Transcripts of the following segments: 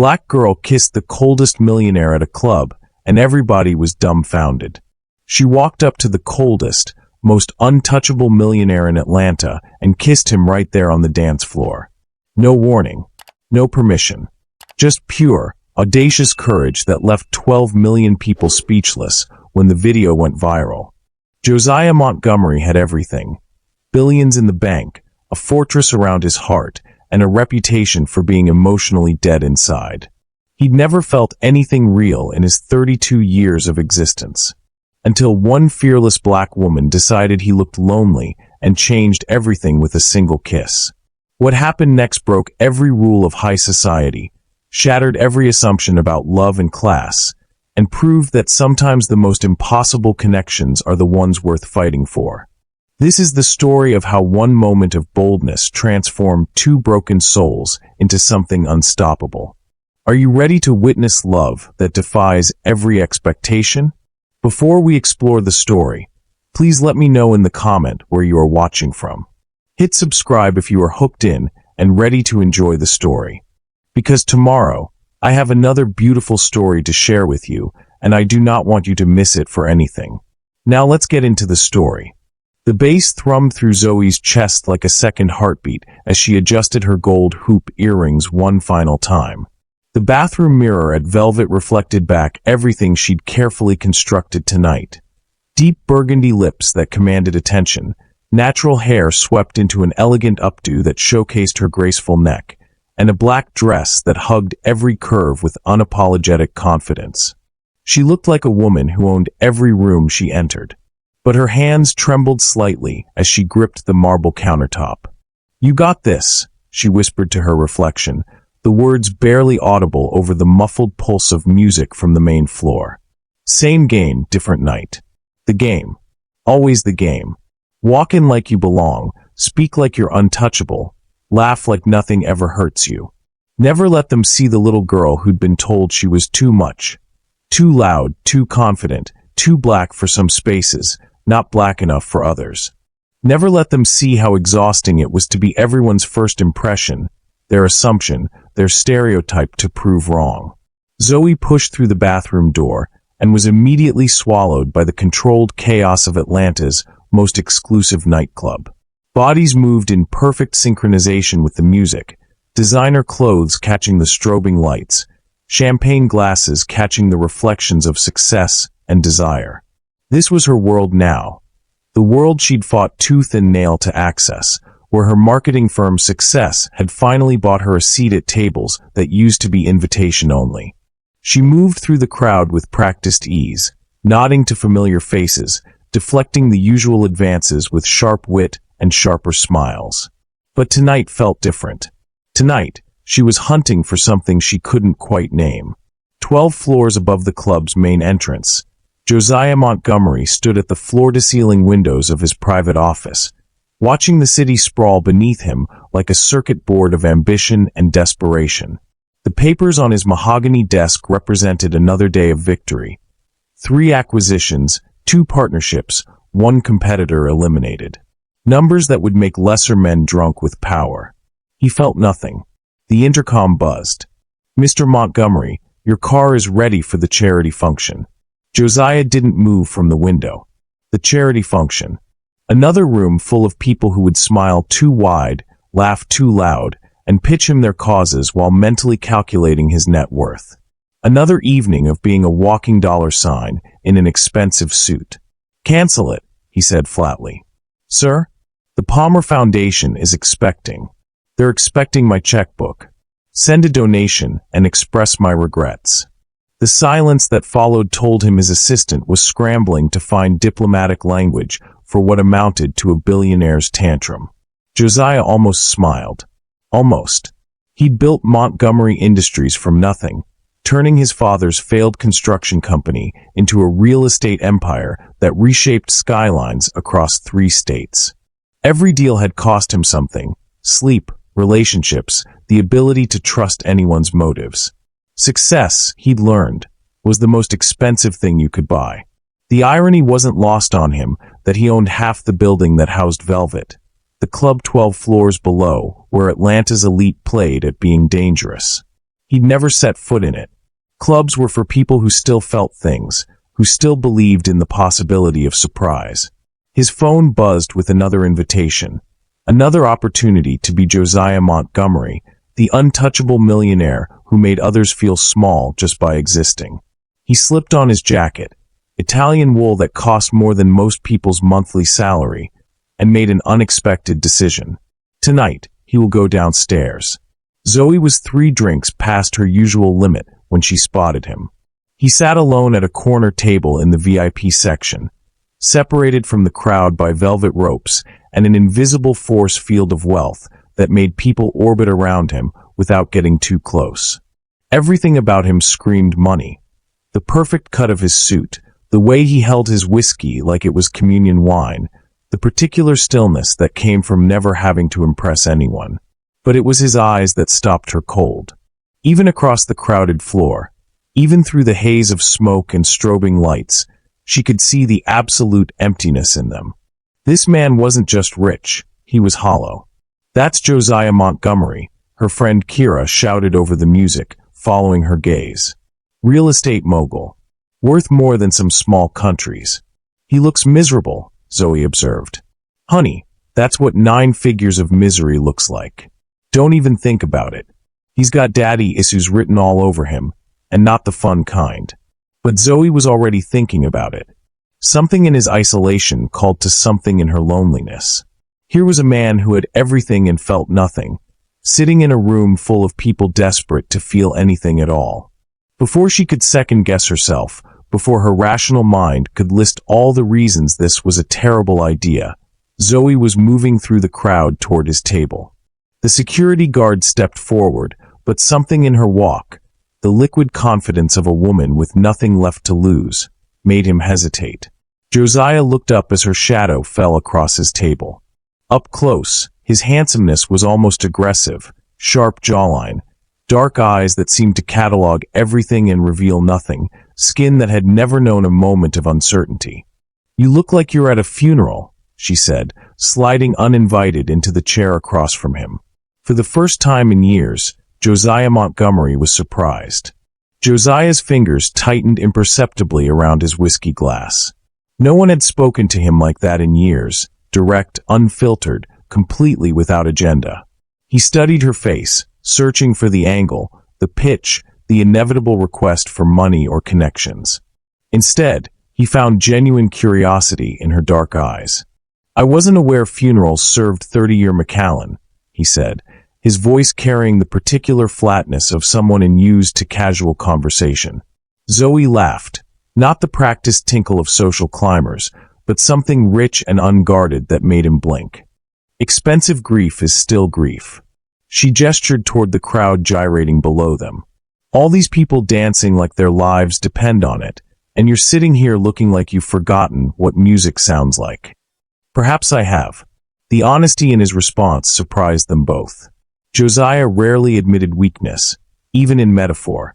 black girl kissed the coldest millionaire at a club, and everybody was dumbfounded. She walked up to the coldest, most untouchable millionaire in Atlanta and kissed him right there on the dance floor. No warning, no permission, just pure, audacious courage that left 12 million people speechless when the video went viral. Josiah Montgomery had everything: billions in the bank, a fortress around his heart, and a reputation for being emotionally dead inside. He'd never felt anything real in his 32 years of existence, until one fearless black woman decided he looked lonely and changed everything with a single kiss. What happened next broke every rule of high society, shattered every assumption about love and class, and proved that sometimes the most impossible connections are the ones worth fighting for. This is the story of how one moment of boldness transformed two broken souls into something unstoppable. Are you ready to witness love that defies every expectation? Before we explore the story, please let me know in the comment where you are watching from. Hit subscribe if you are hooked in and ready to enjoy the story. Because tomorrow, I have another beautiful story to share with you, and I do not want you to miss it for anything. Now let's get into the story. The bass thrummed through Zoe's chest like a second heartbeat as she adjusted her gold hoop earrings one final time. The bathroom mirror at Velvet reflected back everything she'd carefully constructed tonight. Deep burgundy lips that commanded attention, natural hair swept into an elegant updo that showcased her graceful neck, and a black dress that hugged every curve with unapologetic confidence. She looked like a woman who owned every room she entered, but her hands trembled slightly as she gripped the marble countertop. "You got this," she whispered to her reflection, the words barely audible over the muffled pulse of music from the main floor. Same game, different night. The game. Always the game. Walk in like you belong, speak like you're untouchable, laugh like nothing ever hurts you. Never let them see the little girl who'd been told she was too much, too loud, too confident, too black for some spaces, not black enough for others. Never let them see how exhausting it was to be everyone's first impression, their assumption, their stereotype to prove wrong. Zoe pushed through the bathroom door and was immediately swallowed by the controlled chaos of Atlanta's most exclusive nightclub. Bodies moved in perfect synchronization with the music, designer clothes catching the strobing lights, champagne glasses catching the reflections of success and desire. This was her world now, the world she'd fought tooth and nail to access, where her marketing firm Success had finally bought her a seat at tables that used to be invitation only. She moved through the crowd with practiced ease, nodding to familiar faces, deflecting the usual advances with sharp wit and sharper smiles. But tonight felt different. Tonight, she was hunting for something she couldn't quite name. 12 floors above the club's main entrance, Josiah Montgomery stood at the floor-to-ceiling windows of his private office, watching the city sprawl beneath him like a circuit board of ambition and desperation. The papers on his mahogany desk represented another day of victory. 3 acquisitions, 2 partnerships, 1 competitor eliminated. Numbers that would make lesser men drunk with power. He felt nothing. The intercom buzzed. "Mr. Montgomery, your car is ready for the charity function." Josiah didn't move from the window. The charity function. Another room full of people who would smile too wide, laugh too loud, and pitch him their causes while mentally calculating his net worth. Another evening of being a walking dollar sign in an expensive suit. "Cancel it," he said flatly. "Sir, the Palmer Foundation is expecting. They're expecting my checkbook. Send a donation and express my regrets." The silence that followed told him his assistant was scrambling to find diplomatic language for what amounted to a billionaire's tantrum. Josiah almost smiled. Almost. He'd built Montgomery Industries from nothing, turning his father's failed construction company into a real estate empire that reshaped skylines across 3 states. Every deal had cost him something: sleep, relationships, the ability to trust anyone's motives. Success, he'd learned, was the most expensive thing you could buy. The irony wasn't lost on him that he owned half the building that housed Velvet, the club 12 floors below, where Atlanta's elite played at being dangerous. He'd never set foot in it. Clubs were for people who still felt things, who still believed in the possibility of surprise. His phone buzzed with another invitation, another opportunity to be Josiah Montgomery, the untouchable millionaire who made others feel small just by existing. He slipped on his jacket, Italian wool that cost more than most people's monthly salary, and made an unexpected decision. Tonight, he will go downstairs. Zoe was 3 drinks past her usual limit when she spotted him. He sat alone at a corner table in the VIP section, separated from the crowd by velvet ropes and an invisible force field of wealth that made people orbit around him without getting too close. Everything about him screamed money. The perfect cut of his suit, the way he held his whiskey like it was communion wine, the particular stillness that came from never having to impress anyone. But it was his eyes that stopped her cold. Even across the crowded floor, even through the haze of smoke and strobing lights, she could see the absolute emptiness in them. This man wasn't just rich, he was hollow. "That's Josiah Montgomery," her friend Kira shouted over the music, following her gaze. "Real estate mogul. Worth more than some small countries." "He looks miserable," Zoe observed. "Honey, that's what 9 figures of misery looks like. Don't even think about it. He's got daddy issues written all over him, and not the fun kind." But Zoe was already thinking about it. Something in his isolation called to something in her loneliness. Here was a man who had everything and felt nothing, sitting in a room full of people desperate to feel anything at all. Before she could second-guess herself, before her rational mind could list all the reasons this was a terrible idea, Zoe was moving through the crowd toward his table. The security guard stepped forward, but something in her walk, the liquid confidence of a woman with nothing left to lose, made him hesitate. Josiah looked up as her shadow fell across his table. Up close, his handsomeness was almost aggressive, sharp jawline, dark eyes that seemed to catalog everything and reveal nothing, skin that had never known a moment of uncertainty. "You look like you're at a funeral," she said, sliding uninvited into the chair across from him. For the first time in years, Josiah Montgomery was surprised. Josiah's fingers tightened imperceptibly around his whiskey glass. No one had spoken to him like that in years, direct, unfiltered, completely without agenda. He studied her face, searching for the angle, the pitch, the inevitable request for money or connections. Instead, he found genuine curiosity in her dark eyes. "I wasn't aware funerals served 30-year Macallan," he said, his voice carrying the particular flatness of someone unused to casual conversation. Zoe laughed, not the practiced tinkle of social climbers, but something rich and unguarded that made him blink. "Expensive grief is still grief." She gestured toward the crowd gyrating below them. "All these people dancing like their lives depend on it, and you're sitting here looking like you've forgotten what music sounds like." "Perhaps I have." The honesty in his response surprised them both. Josiah rarely admitted weakness, even in metaphor.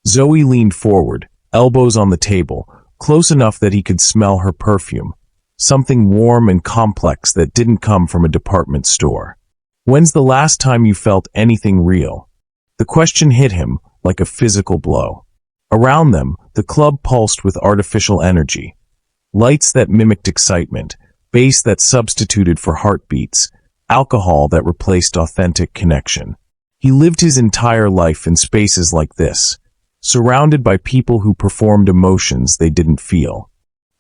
Zoe leaned forward, elbows on the table, close enough that he could smell her perfume, something warm and complex that didn't come from a department store. "When's the last time you felt anything real?" The question hit him like a physical blow. Around them, the club pulsed with artificial energy. Lights that mimicked excitement, bass that substituted for heartbeats, alcohol that replaced authentic connection. He lived his entire life in spaces like this, surrounded by people who performed emotions they didn't feel.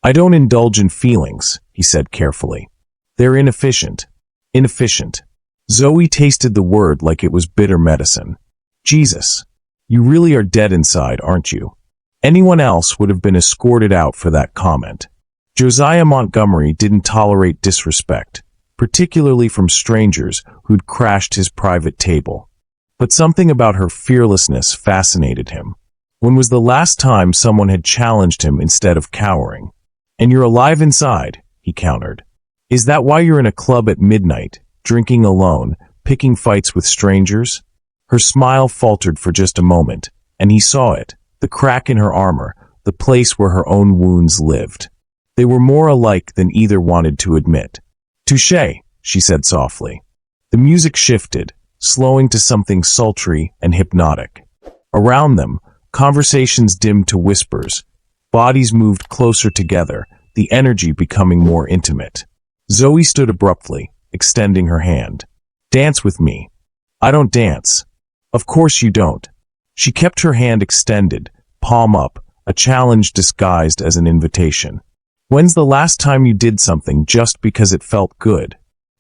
"I don't indulge in feelings," he said carefully. "They're inefficient." Inefficient. Zoe tasted the word like it was bitter medicine. "Jesus, you really are dead inside, aren't you?" Anyone else would have been escorted out for that comment. Josiah Montgomery didn't tolerate disrespect, particularly from strangers who'd crashed his private table. But something about her fearlessness fascinated him. When was the last time someone had challenged him instead of cowering? "And you're alive inside," he countered. "Is that why you're in a club at midnight, drinking alone, picking fights with strangers?" Her smile faltered for just a moment, and he saw it, the crack in her armor, the place where her own wounds lived. They were more alike than either wanted to admit. "Touché," she said softly. The music shifted, slowing to something sultry and hypnotic. Around them, conversations dimmed to whispers. Bodies moved closer together, the energy becoming more intimate. Zoe stood abruptly, extending her hand. "Dance with me." "I don't dance." "Of course you don't." She kept her hand extended, palm up, a challenge disguised as an invitation. "When's the last time you did something just because it felt good?"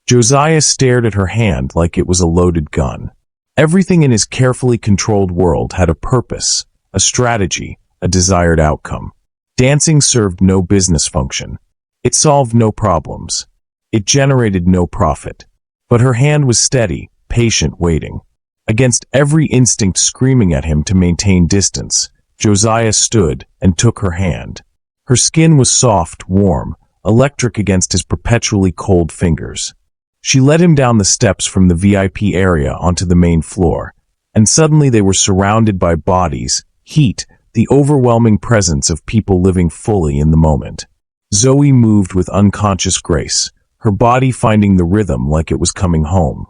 Josiah stared at her hand like it was a loaded gun. Everything in his carefully controlled world had a purpose, a strategy, a desired outcome. Dancing served no business function. It solved no problems. It generated no profit. But her hand was steady, patient, waiting. Against every instinct screaming at him to maintain distance, Josiah stood and took her hand. Her skin was soft, warm, electric against his perpetually cold fingers. She led him down the steps from the VIP area onto the main floor, and suddenly they were surrounded by bodies, heat, the overwhelming presence of people living fully in the moment. Zoe moved with unconscious grace, her body finding the rhythm like it was coming home.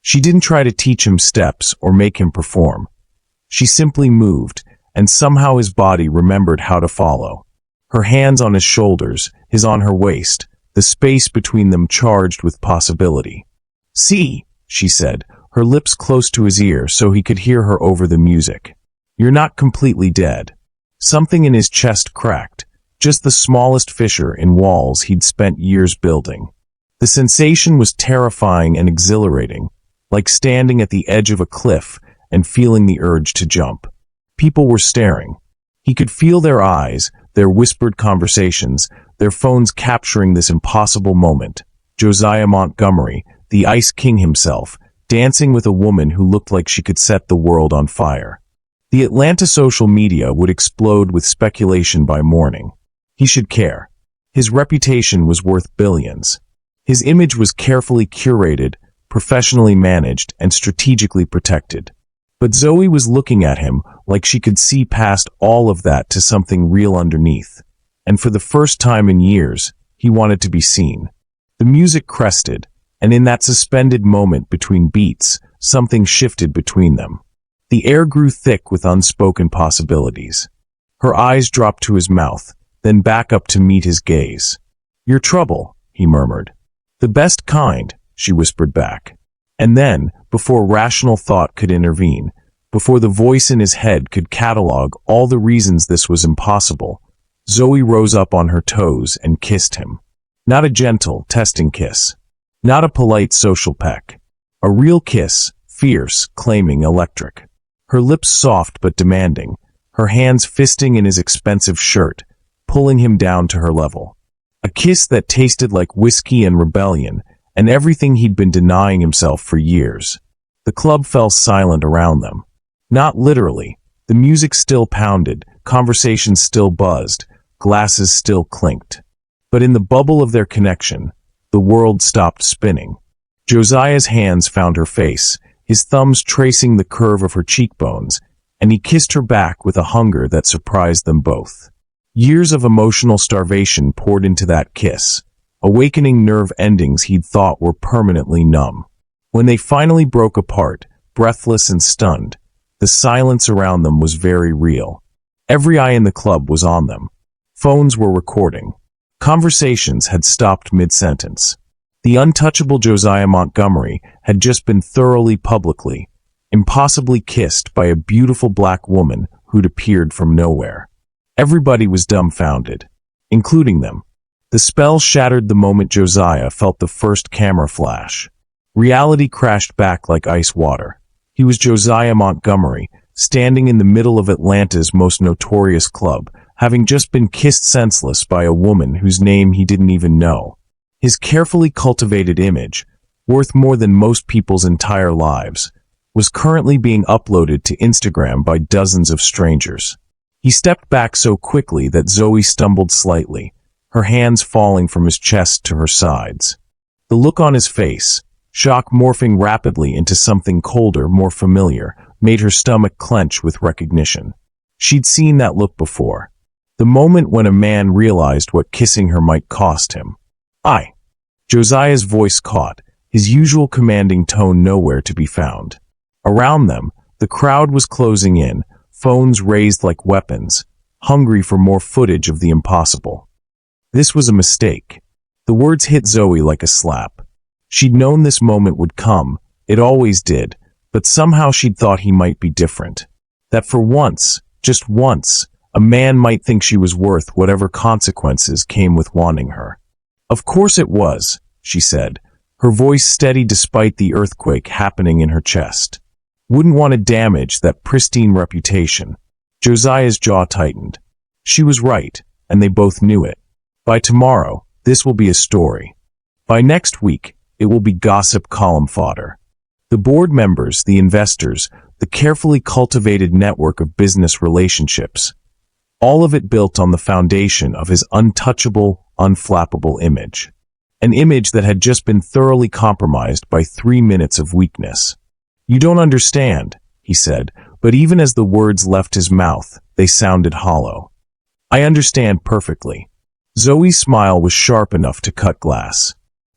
She didn't try to teach him steps or make him perform. She simply moved, and somehow his body remembered how to follow. Her hands on his shoulders, his on her waist, the space between them charged with possibility. "See," she said, her lips close to his ear so he could hear her over the music. "You're not completely dead." Something in his chest cracked, just the smallest fissure in walls he'd spent years building. The sensation was terrifying and exhilarating, like standing at the edge of a cliff and feeling the urge to jump. People were staring. He could feel their eyes, their whispered conversations, their phones capturing this impossible moment. Josiah Montgomery, the Ice King himself, dancing with a woman who looked like she could set the world on fire. The Atlanta social media would explode with speculation by morning. He should care. His reputation was worth billions. His image was carefully curated, professionally managed, and strategically protected. But Zoe was looking at him like she could see past all of that to something real underneath. And for the first time in years, he wanted to be seen. The music crested, and in that suspended moment between beats, something shifted between them. The air grew thick with unspoken possibilities. Her eyes dropped to his mouth, then back up to meet his gaze. "Your trouble," he murmured. "The best kind," she whispered back. And then, before rational thought could intervene, before the voice in his head could catalog all the reasons this was impossible, Zoe rose up on her toes and kissed him. Not a gentle, testing kiss. Not a polite social peck. A real kiss, fierce, claiming, electric. Her lips soft but demanding, her hands fisting in his expensive shirt, pulling him down to her level. A kiss that tasted like whiskey and rebellion, and everything he'd been denying himself for years. The club fell silent around them. Not literally. The music still pounded, conversations still buzzed, glasses still clinked. But in the bubble of their connection, the world stopped spinning. Josiah's hands found her face, his thumbs tracing the curve of her cheekbones, and he kissed her back with a hunger that surprised them both. Years of emotional starvation poured into that kiss, awakening nerve endings he'd thought were permanently numb. When they finally broke apart, breathless and stunned, the silence around them was very real. Every eye in the club was on them. Phones were recording. Conversations had stopped mid-sentence. The untouchable Josiah Montgomery had just been thoroughly publicly, impossibly kissed by a beautiful black woman who'd appeared from nowhere. Everybody was dumbfounded, including them. The spell shattered the moment Josiah felt the first camera flash. Reality crashed back like ice water. He was Josiah Montgomery, standing in the middle of Atlanta's most notorious club, having just been kissed senseless by a woman whose name he didn't even know. His carefully cultivated image, worth more than most people's entire lives, was currently being uploaded to Instagram by dozens of strangers. He stepped back so quickly that Zoe stumbled slightly, her hands falling from his chest to her sides. The look on his face, shock morphing rapidly into something colder, more familiar, made her stomach clench with recognition. She'd seen that look before. The moment when a man realized what kissing her might cost him. Josiah's voice caught, his usual commanding tone nowhere to be found. Around them, the crowd was closing in, phones raised like weapons, hungry for more footage of the impossible. This was a mistake. The words hit Zoe like a slap. She'd known this moment would come, it always did, but somehow she'd thought he might be different. That for once, just once, a man might think she was worth whatever consequences came with wanting her. Of course it was, she said, her voice steady despite the earthquake happening in her chest. Wouldn't want to damage that pristine reputation. Josiah's jaw tightened. She was right, and they both knew it. By tomorrow, this will be a story. By next week, it will be gossip column fodder. The board members, the investors, the carefully cultivated network of business relationships, all of it built on the foundation of his untouchable, unflappable image. An image that had just been thoroughly compromised by 3 minutes of weakness. "You don't understand," he said, but even as the words left his mouth, they sounded hollow. "I understand perfectly." Zoe's smile was sharp enough to cut glass.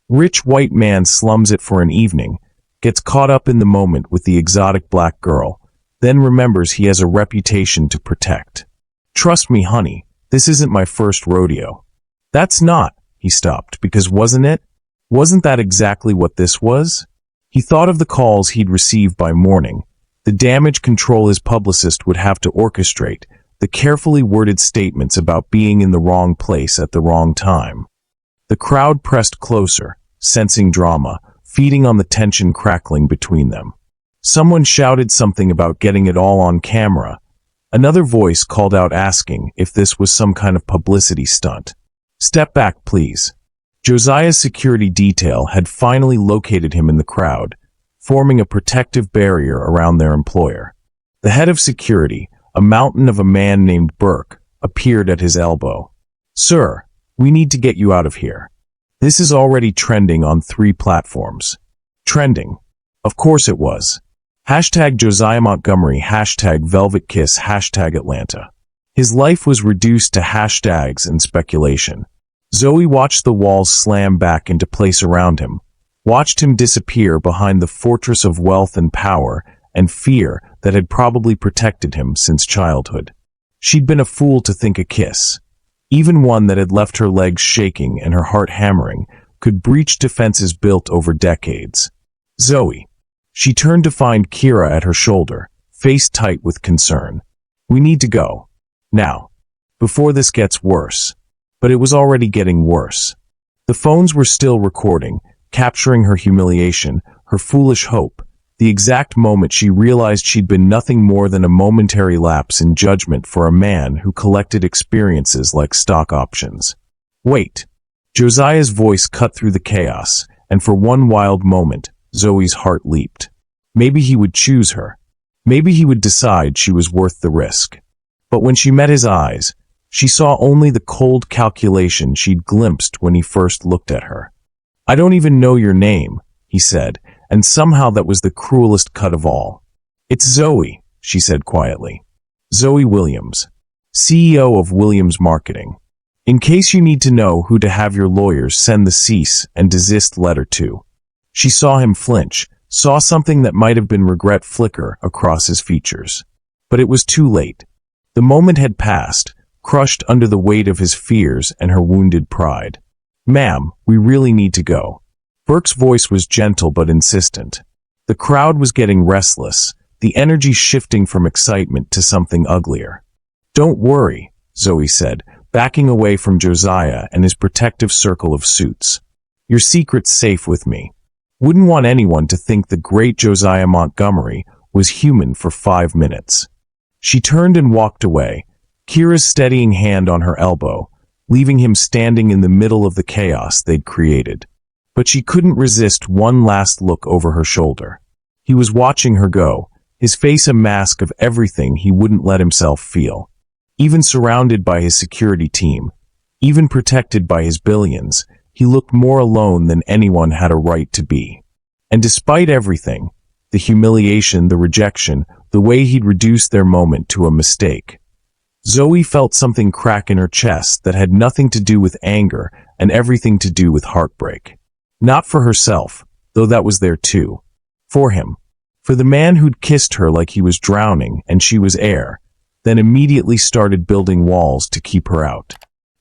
Rich white man slums it for an evening, gets caught up in the moment with the exotic black girl, then remembers he has a reputation to protect. "Trust me, honey, this isn't my first rodeo." "That's not," he stopped, because wasn't it? Wasn't that exactly what this was? He thought of the calls he'd receive by morning, the damage control his publicist would have to orchestrate, the carefully worded statements about being in the wrong place at the wrong time. The crowd pressed closer, sensing drama, feeding on the tension crackling between them. Someone shouted something about getting it all on camera. Another voice called out asking if this was some kind of publicity stunt. "Step back, please." Josiah's security detail had finally located him in the crowd, forming a protective barrier around their employer. The head of security, a mountain of a man named Burke, appeared at his elbow. "Sir, we need to get you out of here. This is already trending on 3 platforms." Trending. Of course it was. Hashtag Josiah Montgomery, hashtag Velvet Kiss, hashtag Atlanta. His life was reduced to hashtags and speculation. Zoe watched the walls slam back into place around him, watched him disappear behind the fortress of wealth and power and fear that had probably protected him since childhood. She'd been a fool to think a kiss, even one that had left her legs shaking and her heart hammering, could breach defenses built over decades. "Zoe." She turned to find Kira at her shoulder, face tight with concern. "We need to go. Now. Before this gets worse." But it was already getting worse. The phones were still recording, capturing her humiliation, her foolish hope, the exact moment she realized she'd been nothing more than a momentary lapse in judgment for a man who collected experiences like stock options. "Wait." Josiah's voice cut through the chaos, and for one wild moment, Zoe's heart leaped. Maybe he would choose her. Maybe he would decide she was worth the risk. But when she met his eyes, she saw only the cold calculation she'd glimpsed when he first looked at her. "I don't even know your name," he said, and somehow that was the cruelest cut of all. "It's Zoe," she said quietly. "Zoe Williams, CEO of Williams Marketing. In case you need to know who to have your lawyers send the cease and desist letter to." She saw him flinch, saw something that might have been regret flicker across his features. But it was too late. The moment had passed, crushed under the weight of his fears and her wounded pride. "Ma'am, we really need to go." Burke's voice was gentle but insistent. The crowd was getting restless, the energy shifting from excitement to something uglier. "Don't worry," Zoe said, backing away from Josiah and his protective circle of suits. "Your secret's safe with me. Wouldn't want anyone to think the great Josiah Montgomery was human for 5 minutes." She turned and walked away, Kira's steadying hand on her elbow, leaving him standing in the middle of the chaos they'd created. But she couldn't resist one last look over her shoulder. He was watching her go, his face a mask of everything he wouldn't let himself feel. Even surrounded by his security team, even protected by his billions, he looked more alone than anyone had a right to be. And despite everything, the humiliation, the rejection, the way he'd reduced their moment to a mistake, Zoe felt something crack in her chest that had nothing to do with anger and everything to do with heartbreak. Not for herself, though that was there too. For him. For the man who'd kissed her like he was drowning and she was air, then immediately started building walls to keep her out.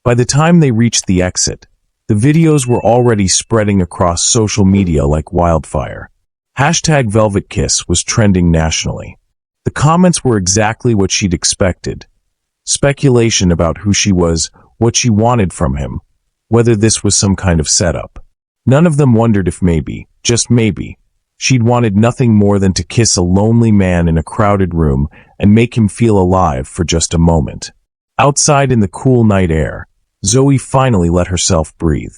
By the time they reached the exit, the videos were already spreading across social media like wildfire. #VelvetKiss was trending nationally. The comments were exactly what she'd expected. Speculation about who she was, what she wanted from him, whether this was some kind of setup. None of them wondered if maybe, just maybe, she'd wanted nothing more than to kiss a lonely man in a crowded room and make him feel alive for just a moment. Outside in the cool night air, Zoe finally let herself breathe.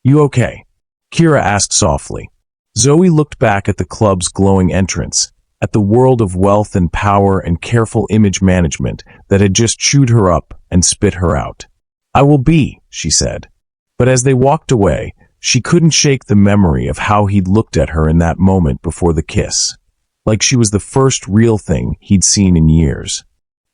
"You okay?" Kira asked softly. Zoe looked back at the club's glowing entrance, at the world of wealth and power and careful image management that had just chewed her up and spit her out. "I will be," she said. But as they walked away, she couldn't shake the memory of how he'd looked at her in that moment before the kiss, like she was the first real thing he'd seen in years.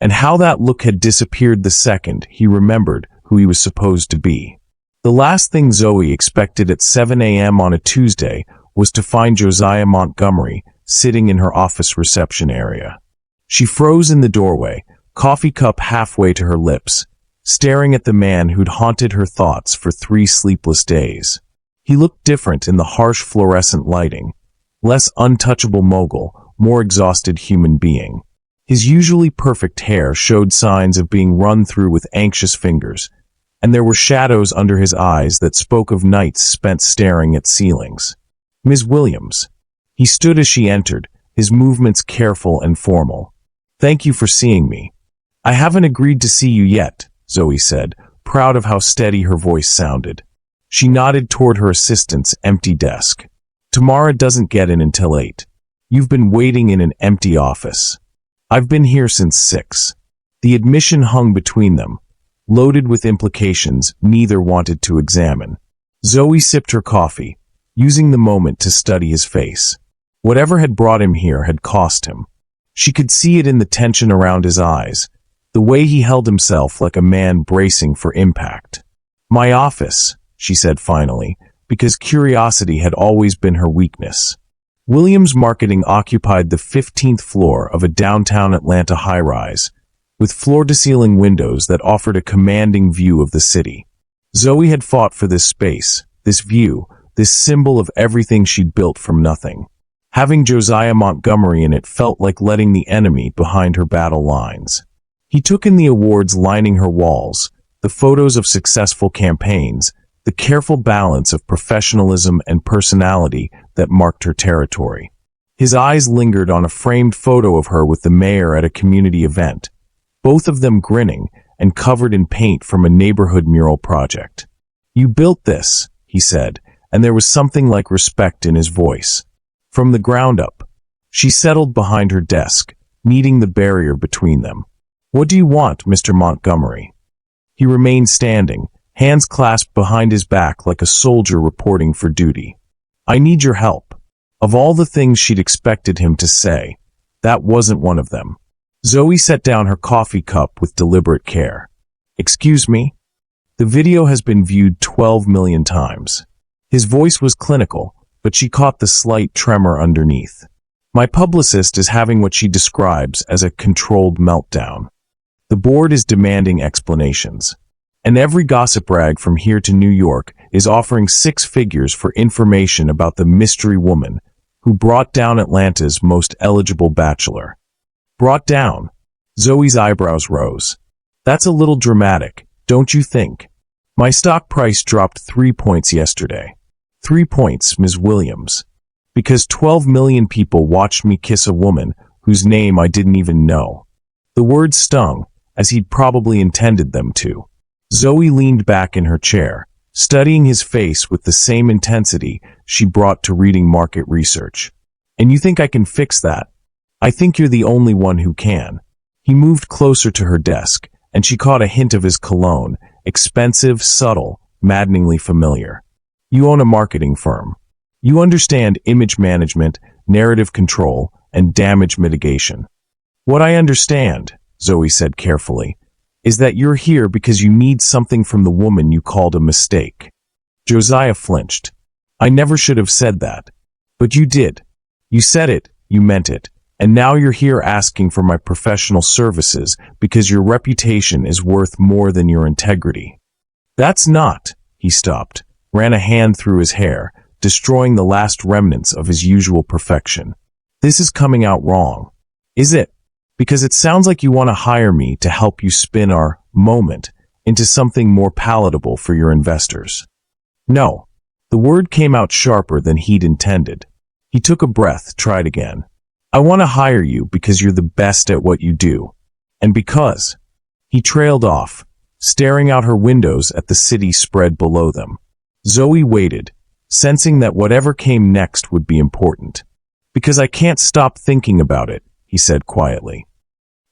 And how that look had disappeared the second he remembered who he was supposed to be. The last thing Zoe expected at 7 a.m. on a Tuesday was to find Josiah Montgomery sitting in her office reception area. She froze in the doorway, coffee cup halfway to her lips, staring at the man who'd haunted her thoughts for 3 sleepless days. He looked different in the harsh fluorescent lighting, less untouchable mogul, more exhausted human being. His usually perfect hair showed signs of being run through with anxious fingers, and there were shadows under his eyes that spoke of nights spent staring at ceilings. "Ms. Williams." He stood as she entered, his movements careful and formal. "Thank you for seeing me." "I haven't agreed to see you yet," Zoe said, proud of how steady her voice sounded. She nodded toward her assistant's empty desk. "Tamara doesn't get in until 8. You've been waiting in an empty office." "I've been here since 6. The admission hung between them, loaded with implications neither wanted to examine. Zoe sipped her coffee, using the moment to study his face. Whatever had brought him here had cost him. She could see it in the tension around his eyes, the way he held himself like a man bracing for impact. "My office," she said finally, because curiosity had always been her weakness. Williams Marketing occupied the 15th floor of a downtown Atlanta high-rise, with floor-to-ceiling windows that offered a commanding view of the city. Zoe had fought for this space, this view, this symbol of everything she'd built from nothing. Having Josiah Montgomery in it felt like letting the enemy behind her battle lines. He took in the awards lining her walls, the photos of successful campaigns, the careful balance of professionalism and personality that marked her territory. His eyes lingered on a framed photo of her with the mayor at a community event, both of them grinning and covered in paint from a neighborhood mural project. "You built this," he said, and there was something like respect in his voice. "From the ground up." She settled behind her desk, meeting the barrier between them. "What do you want, Mr. Montgomery?" He remained standing, hands clasped behind his back like a soldier reporting for duty. "I need your help." Of all the things she'd expected him to say, that wasn't one of them. Zoe set down her coffee cup with deliberate care. "Excuse me?" "The video has been viewed 12 million times." His voice was clinical, but she caught the slight tremor underneath. "My publicist is having what she describes as a controlled meltdown. The board is demanding explanations. And every gossip rag from here to New York is offering 6 figures for information about the mystery woman who brought down Atlanta's most eligible bachelor." "Brought down?" Zoe's eyebrows rose. "That's a little dramatic, don't you think? My stock price dropped 3 points yesterday." 3 points, Ms. Williams. Because 12 million people watched me kiss a woman whose name I didn't even know. The words stung, as he'd probably intended them to. Zoe leaned back in her chair, studying his face with the same intensity she brought to reading market research. "And you think I can fix that?" "I think you're the only one who can." He moved closer to her desk, and she caught a hint of his cologne, expensive, subtle, maddeningly familiar. "You own a marketing firm. You understand image management, narrative control, and damage mitigation." "What I understand," Zoe said carefully, "is that you're here because you need something from the woman you called a mistake." Josiah flinched. "I never should have said that." "But you did. You said it, you meant it, And now you're here asking for my professional services because your reputation is worth more than your integrity. That's not, he stopped, ran a hand through his hair, destroying the last remnants of his usual perfection. This is coming out wrong. Is it? Because it sounds like you want to hire me to help you spin our moment into something more palatable for your investors. No. The word came out sharper than he'd intended. He took a breath, tried again. I want to hire you because you're the best at what you do. And because. He trailed off, staring out her windows at the city spread below them. Zoe waited, sensing that whatever came next would be important. Because I can't stop thinking about it, he said quietly.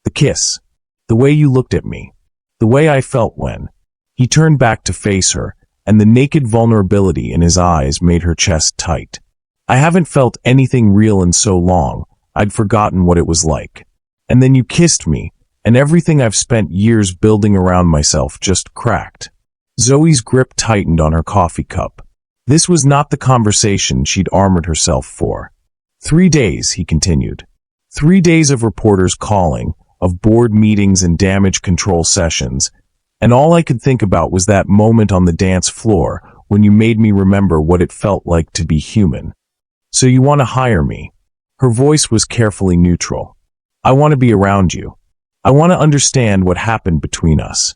The kiss. The way you looked at me. The way I felt when. He turned back to face her, and the naked vulnerability in his eyes made her chest tight. I haven't felt anything real in so long, I'd forgotten what it was like. And then you kissed me, and everything I've spent years building around myself just cracked. Zoe's grip tightened on her coffee cup. This was not the conversation she'd armored herself for. 3 days, he continued. 3 days of reporters calling, of board meetings and damage control sessions, and all I could think about was that moment on the dance floor when you made me remember what it felt like to be human. So you want to hire me? Her voice was carefully neutral. I want to be around you. I want to understand what happened between us.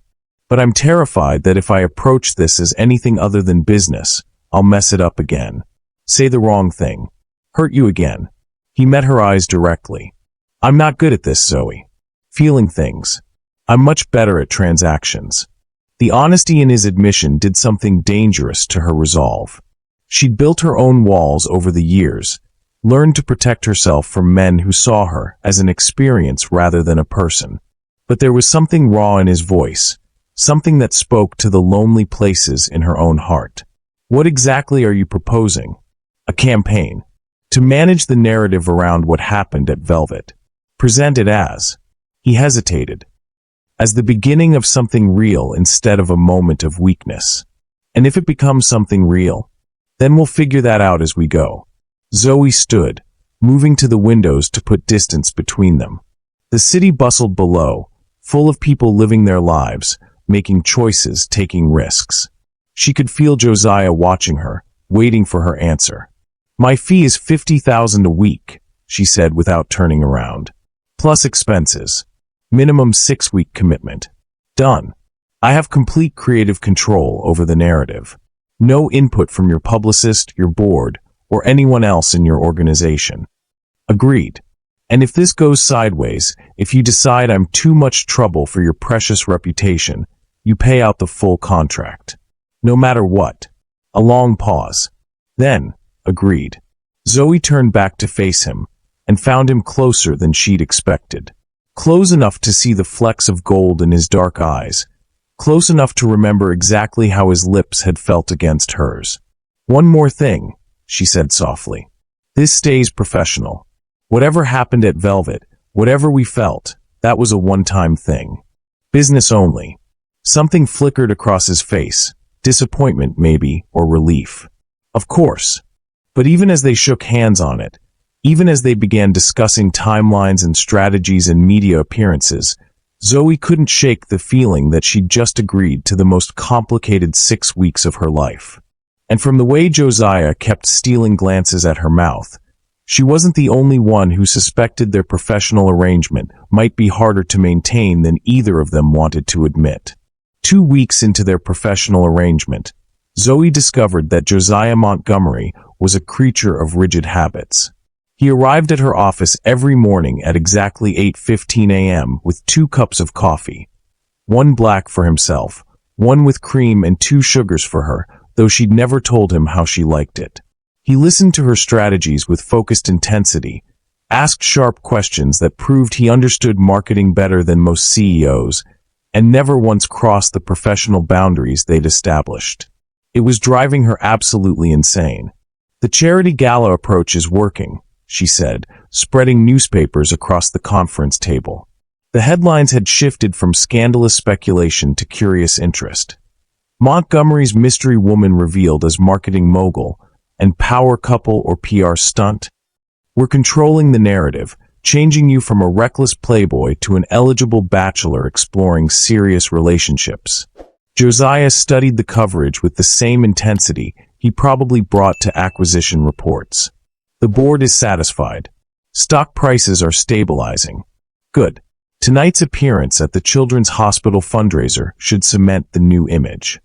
But I'm terrified that if I approach this as anything other than business, I'll mess it up again. Say the wrong thing. Hurt you again. He met her eyes directly. I'm not good at this, Zoe. Feeling things. I'm much better at transactions. The honesty in his admission did something dangerous to her resolve. She'd built her own walls over the years, learned to protect herself from men who saw her as an experience rather than a person. But there was something raw in his voice, something that spoke to the lonely places in her own heart. What exactly are you proposing? A campaign. To manage the narrative around what happened at Velvet. Present it as. He hesitated. As the beginning of something real instead of a moment of weakness. And if it becomes something real, then we'll figure that out as we go. Zoe stood, moving to the windows to put distance between them. The city bustled below, full of people living their lives, making choices, taking risks. She could feel Josiah watching her, waiting for her answer. My fee is $50,000 a week, she said without turning around. Plus expenses. Minimum 6-week commitment. Done. I have complete creative control over the narrative. No input from your publicist, your board, or anyone else in your organization. Agreed. And if this goes sideways, if you decide I'm too much trouble for your precious reputation, you pay out the full contract. No matter what. A long pause. Then, agreed. Zoe turned back to face him, and found him closer than she'd expected. Close enough to see the flecks of gold in his dark eyes. Close enough to remember exactly how his lips had felt against hers. One more thing, she said softly. This stays professional. Whatever happened at Velvet, whatever we felt, that was a one-time thing. Business only. Something flickered across his face. Disappointment, maybe, or relief. Of course. But even as they shook hands on it, even as they began discussing timelines and strategies and media appearances, Zoe couldn't shake the feeling that she'd just agreed to the most complicated 6 weeks of her life. And from the way Josiah kept stealing glances at her mouth, she wasn't the only one who suspected their professional arrangement might be harder to maintain than either of them wanted to admit. 2 weeks into their professional arrangement, Zoe discovered that Josiah Montgomery was a creature of rigid habits. He arrived at her office every morning at exactly 8:15 a.m. with 2 cups of coffee. 1 black for himself, 1 with cream and 2 sugars for her, though she'd never told him how she liked it. He listened to her strategies with focused intensity, asked sharp questions that proved he understood marketing better than most CEOs, and never once crossed the professional boundaries they'd established. It was driving her absolutely insane. The charity gala approach is working, she said, spreading newspapers across the conference table. The headlines had shifted from scandalous speculation to curious interest. Montgomery's mystery woman revealed as marketing mogul and power couple or PR stunt. We're controlling the narrative, changing you from a reckless playboy to an eligible bachelor exploring serious relationships. Josiah studied the coverage with the same intensity he probably brought to acquisition reports. The board is satisfied. Stock prices are stabilizing. Good. Tonight's appearance at the Children's Hospital fundraiser should cement the new image.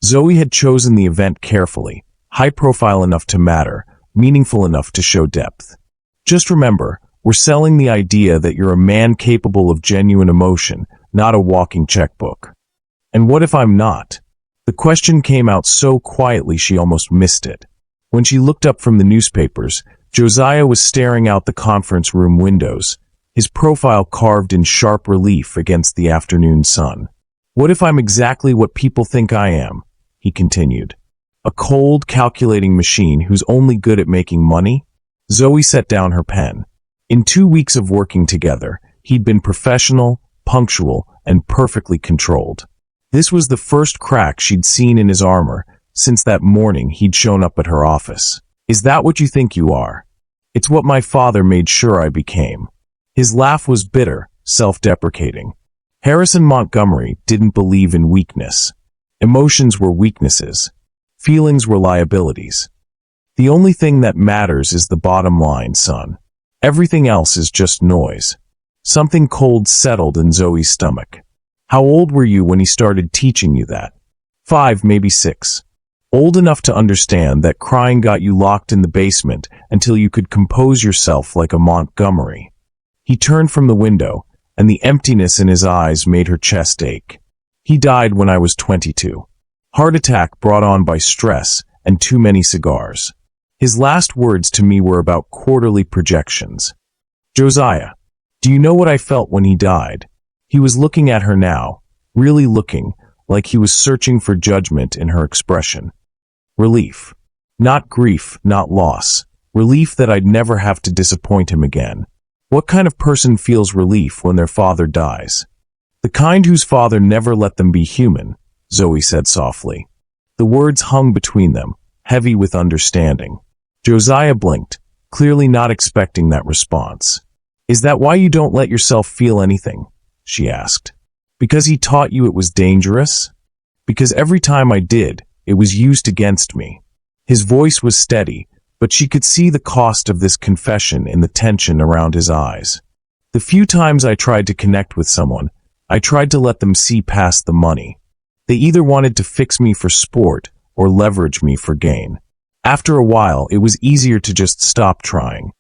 Zoe had chosen the event carefully, high profile enough to matter, meaningful enough to show depth. Just remember, we're selling the idea that you're a man capable of genuine emotion, not a walking checkbook. And what if I'm not? The question came out so quietly she almost missed it. When she looked up from the newspapers, Josiah was staring out the conference room windows, his profile carved in sharp relief against the afternoon sun. What if I'm exactly what people think I am? He continued. A cold, calculating machine who's only good at making money? Zoe set down her pen. In 2 weeks of working together, he'd been professional, punctual, and perfectly controlled. This was the first crack she'd seen in his armor since that morning he'd shown up at her office. Is that what you think you are? It's what my father made sure I became. His laugh was bitter, self-deprecating. Harrison Montgomery didn't believe in weakness. Emotions were weaknesses. Feelings were liabilities. The only thing that matters is the bottom line, son. Everything else is just noise. Something cold settled in Zoe's stomach. How old were you when he started teaching you that? 5, maybe 6. Old enough to understand that crying got you locked in the basement until you could compose yourself like a Montgomery. He turned from the window, and the emptiness in his eyes made her chest ache. He died when I was 22. Heart attack brought on by stress and too many cigars. His last words to me were about quarterly projections. Josiah, do you know what I felt when he died? He was looking at her now, really looking, like he was searching for judgment in her expression. Relief. Not grief, not loss. Relief that I'd never have to disappoint him again. What kind of person feels relief when their father dies? The kind whose father never let them be human, Zoe said softly. The words hung between them, heavy with understanding. Josiah blinked, clearly not expecting that response. Is that why you don't let yourself feel anything? She asked. Because he taught you it was dangerous? Because every time I did, it was used against me. His voice was steady, but she could see the cost of this confession in the tension around his eyes. The few times I tried to connect with someone, I tried to let them see past the money. They either wanted to fix me for sport or leverage me for gain. After a while, it was easier to just stop trying.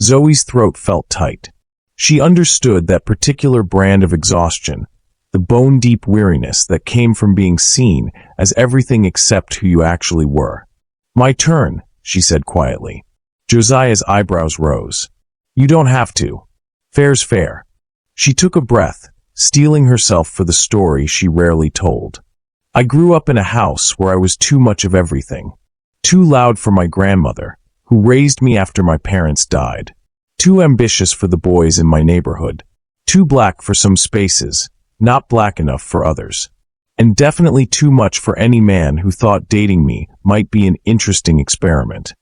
Zoe's throat felt tight. She understood that particular brand of exhaustion, the bone-deep weariness that came from being seen as everything except who you actually were. My turn, she said quietly. Josiah's eyebrows rose. You don't have to. Fair's fair. She took a breath, steeling herself for the story she rarely told. I grew up in a house where I was too much of everything. Too loud for my grandmother, who raised me after my parents died. Too ambitious for the boys in my neighborhood. Too black for some spaces, not black enough for others. And definitely too much for any man who thought dating me might be an interesting experiment.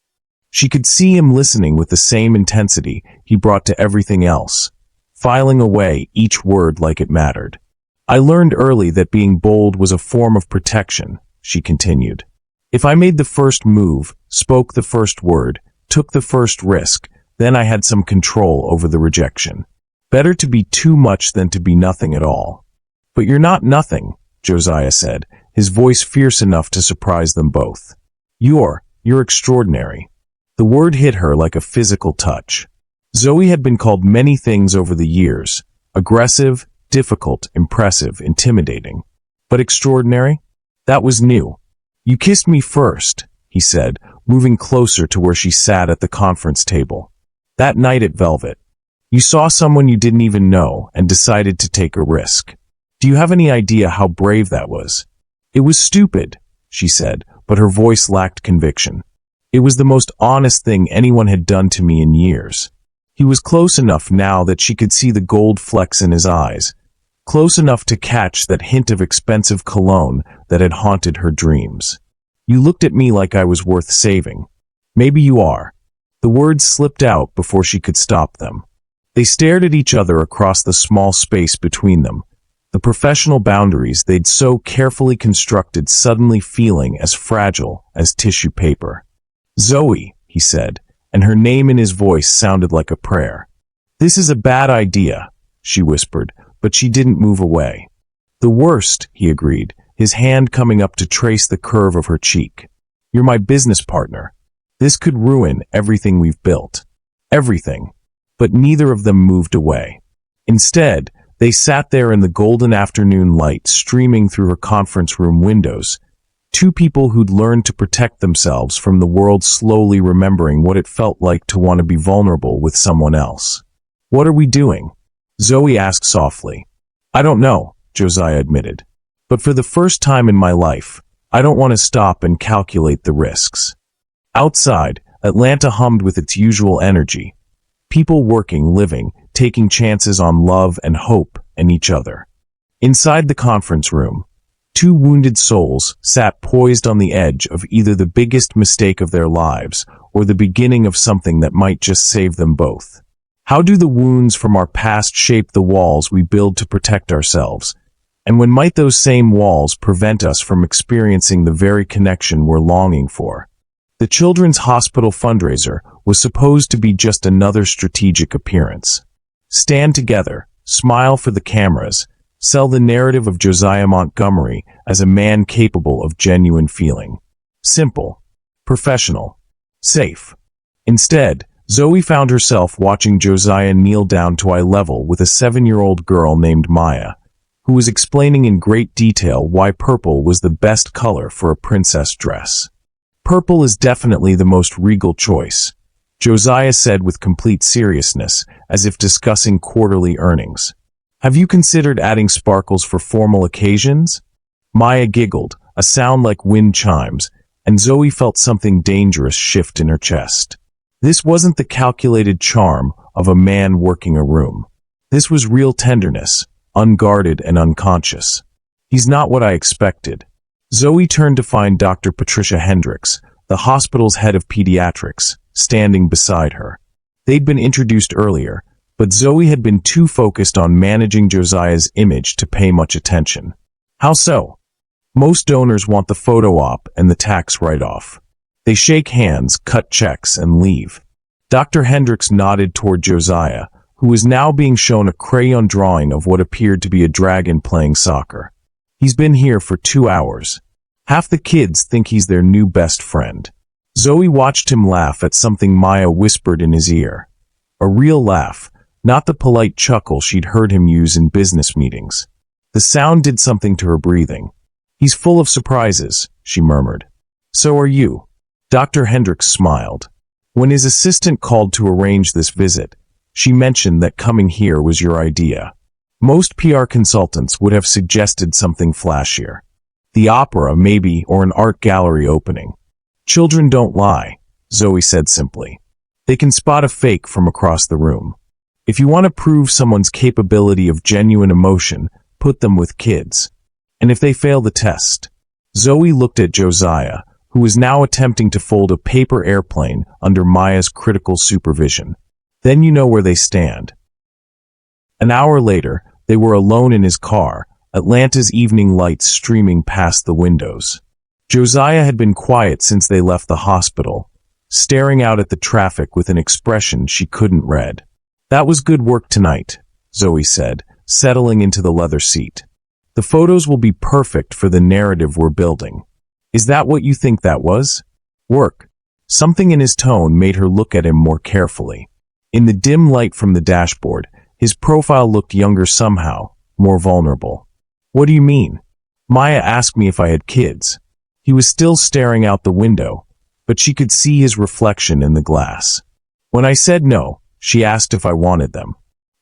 She could see him listening with the same intensity he brought to everything else, filing away each word like it mattered. I learned early that being bold was a form of protection, she continued. If I made the first move, spoke the first word, took the first risk, then I had some control over the rejection. Better to be too much than to be nothing at all. But you're not nothing, Josiah said, his voice fierce enough to surprise them both. You're extraordinary. The word hit her like a physical touch. Zoe had been called many things over the years, aggressive, difficult, impressive, intimidating. But extraordinary? That was new. You kissed me first, he said, moving closer to where she sat at the conference table. That night at Velvet. You saw someone you didn't even know and decided to take a risk. Do you have any idea how brave that was? It was stupid, she said, but her voice lacked conviction. It was the most honest thing anyone had done to me in years. He was close enough now that she could see the gold flecks in his eyes, close enough to catch that hint of expensive cologne that had haunted her dreams. You looked at me like I was worth saving. Maybe you are. The words slipped out before she could stop them. They stared at each other across the small space between them, the professional boundaries they'd so carefully constructed suddenly feeling as fragile as tissue paper. "Zoe," he said, and her name in his voice sounded like a prayer. "This is a bad idea," she whispered, but she didn't move away. "The worst," he agreed, his hand coming up to trace the curve of her cheek. "You're my business partner. This could ruin everything we've built." Everything. But neither of them moved away. Instead, they sat there in the golden afternoon light streaming through her conference room windows, two people who'd learned to protect themselves from the world slowly remembering what it felt like to want to be vulnerable with someone else. "What are we doing?" Zoe asked softly. "I don't know," Josiah admitted. "But for the first time in my life, I don't want to stop and calculate the risks." Outside, Atlanta hummed with its usual energy. People working, living, taking chances on love and hope and each other. Inside the conference room, two wounded souls sat poised on the edge of either the biggest mistake of their lives or the beginning of something that might just save them both. How do the wounds from our past shape the walls we build to protect ourselves? And when might those same walls prevent us from experiencing the very connection we're longing for? The Children's Hospital fundraiser was supposed to be just another strategic appearance. Stand together, smile for the cameras, sell the narrative of Josiah Montgomery as a man capable of genuine feeling. Simple, professional, safe. Instead, Zoe found herself watching Josiah kneel down to eye level with a 7-year-old girl named Maya, who was explaining in great detail why purple was the best color for a princess dress. "Purple is definitely the most regal choice," Josiah said with complete seriousness, as if discussing quarterly earnings. "Have you considered adding sparkles for formal occasions?" Maya giggled, a sound like wind chimes, and Zoe felt something dangerous shift in her chest. This wasn't the calculated charm of a man working a room. This was real tenderness, unguarded and unconscious. "He's not what I expected." Zoe turned to find Dr. Patricia Hendricks, the hospital's head of pediatrics, standing beside her. They'd been introduced earlier, but Zoe had been too focused on managing Josiah's image to pay much attention. "How so?" "Most donors want the photo op and the tax write-off. They shake hands, cut checks, and leave." Dr. Hendricks nodded toward Josiah, who was now being shown a crayon drawing of what appeared to be a dragon playing soccer. "He's been here for 2 hours. Half the kids think he's their new best friend." Zoe watched him laugh at something Maya whispered in his ear. A real laugh, not the polite chuckle she'd heard him use in business meetings. The sound did something to her breathing. "He's full of surprises," she murmured. "So are you." Dr. Hendricks smiled. "When his assistant called to arrange this visit, she mentioned that coming here was your idea. Most PR consultants would have suggested something flashier. The opera, maybe, or an art gallery opening." "Children don't lie," Zoe said simply. "They can spot a fake from across the room. If you want to prove someone's capability of genuine emotion, put them with kids. And if they fail the test." Zoe looked at Josiah, who was now attempting to fold a paper airplane under Maya's critical supervision. "Then you know where they stand." An hour later, they were alone in his car, Atlanta's evening lights streaming past the windows. Josiah had been quiet since they left the hospital, staring out at the traffic with an expression she couldn't read. "That was good work tonight," Zoe said, settling into the leather seat. "The photos will be perfect for the narrative we're building." "Is that what you think that was?" "Work." Something in his tone made her look at him more carefully. In the dim light from the dashboard, his profile looked younger somehow, more vulnerable. "What do you mean?" "Maya asked me if I had kids." He was still staring out the window, but she could see his reflection in the glass. "When I said no, she asked if I wanted them.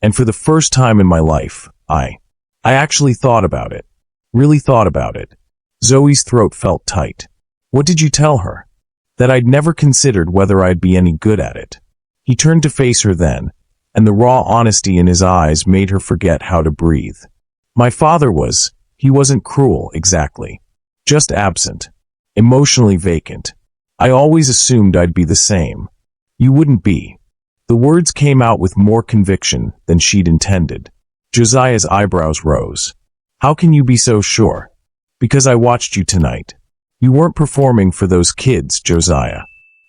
And for the first time in my life, I actually thought about it. Really thought about it." Zoe's throat felt tight. "What did you tell her?" "That I'd never considered whether I'd be any good at it." He turned to face her then, and the raw honesty in his eyes made her forget how to breathe. "My father he wasn't cruel, exactly. Just absent. Emotionally vacant. I always assumed I'd be the same. You wouldn't be." The words came out with more conviction than she'd intended. Josiah's eyebrows rose. How can you be so sure? Because I watched you tonight. You weren't performing for those kids, Josiah.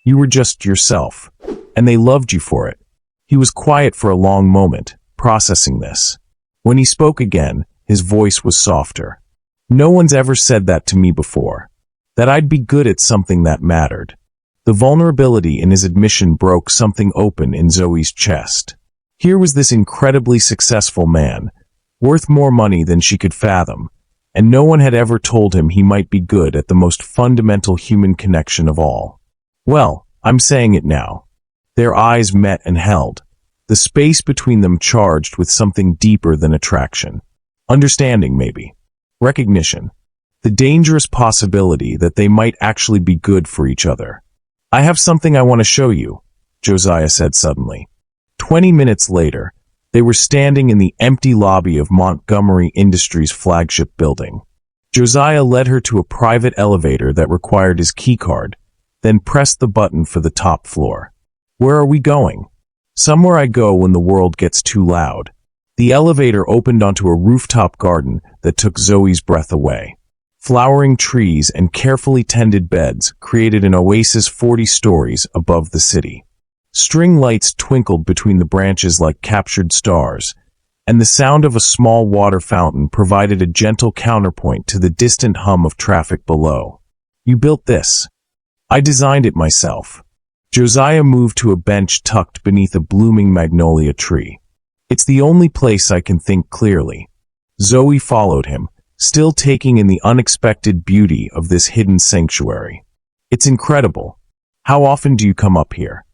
You were just yourself. And they loved you for it. He was quiet for a long moment, processing this. When he spoke again, his voice was softer. No one's ever said that to me before. That I'd be good at something that mattered. The vulnerability in his admission broke something open in Zoe's chest. Here was this incredibly successful man, worth more money than she could fathom, and no one had ever told him he might be good at the most fundamental human connection of all. Well, I'm saying it now. Their eyes met and held, the space between them charged with something deeper than attraction. Understanding, maybe. Recognition. The dangerous possibility that they might actually be good for each other. I have something I want to show you, Josiah said suddenly. 20 minutes later, they were standing in the empty lobby of Montgomery Industries' flagship building. Josiah led her to a private elevator that required his keycard, then pressed the button for the top floor. Where are we going? Somewhere I go when the world gets too loud. The elevator opened onto a rooftop garden that took Zoe's breath away. Flowering trees and carefully tended beds created an oasis 40 stories above the city. String lights twinkled between the branches like captured stars, and the sound of a small water fountain provided a gentle counterpoint to the distant hum of traffic below. You built this. I designed it myself. Josiah moved to a bench tucked beneath a blooming magnolia tree. It's the only place I can think clearly. Zoe followed him, still taking in the unexpected beauty of this hidden sanctuary. It's incredible. How often do you come up here?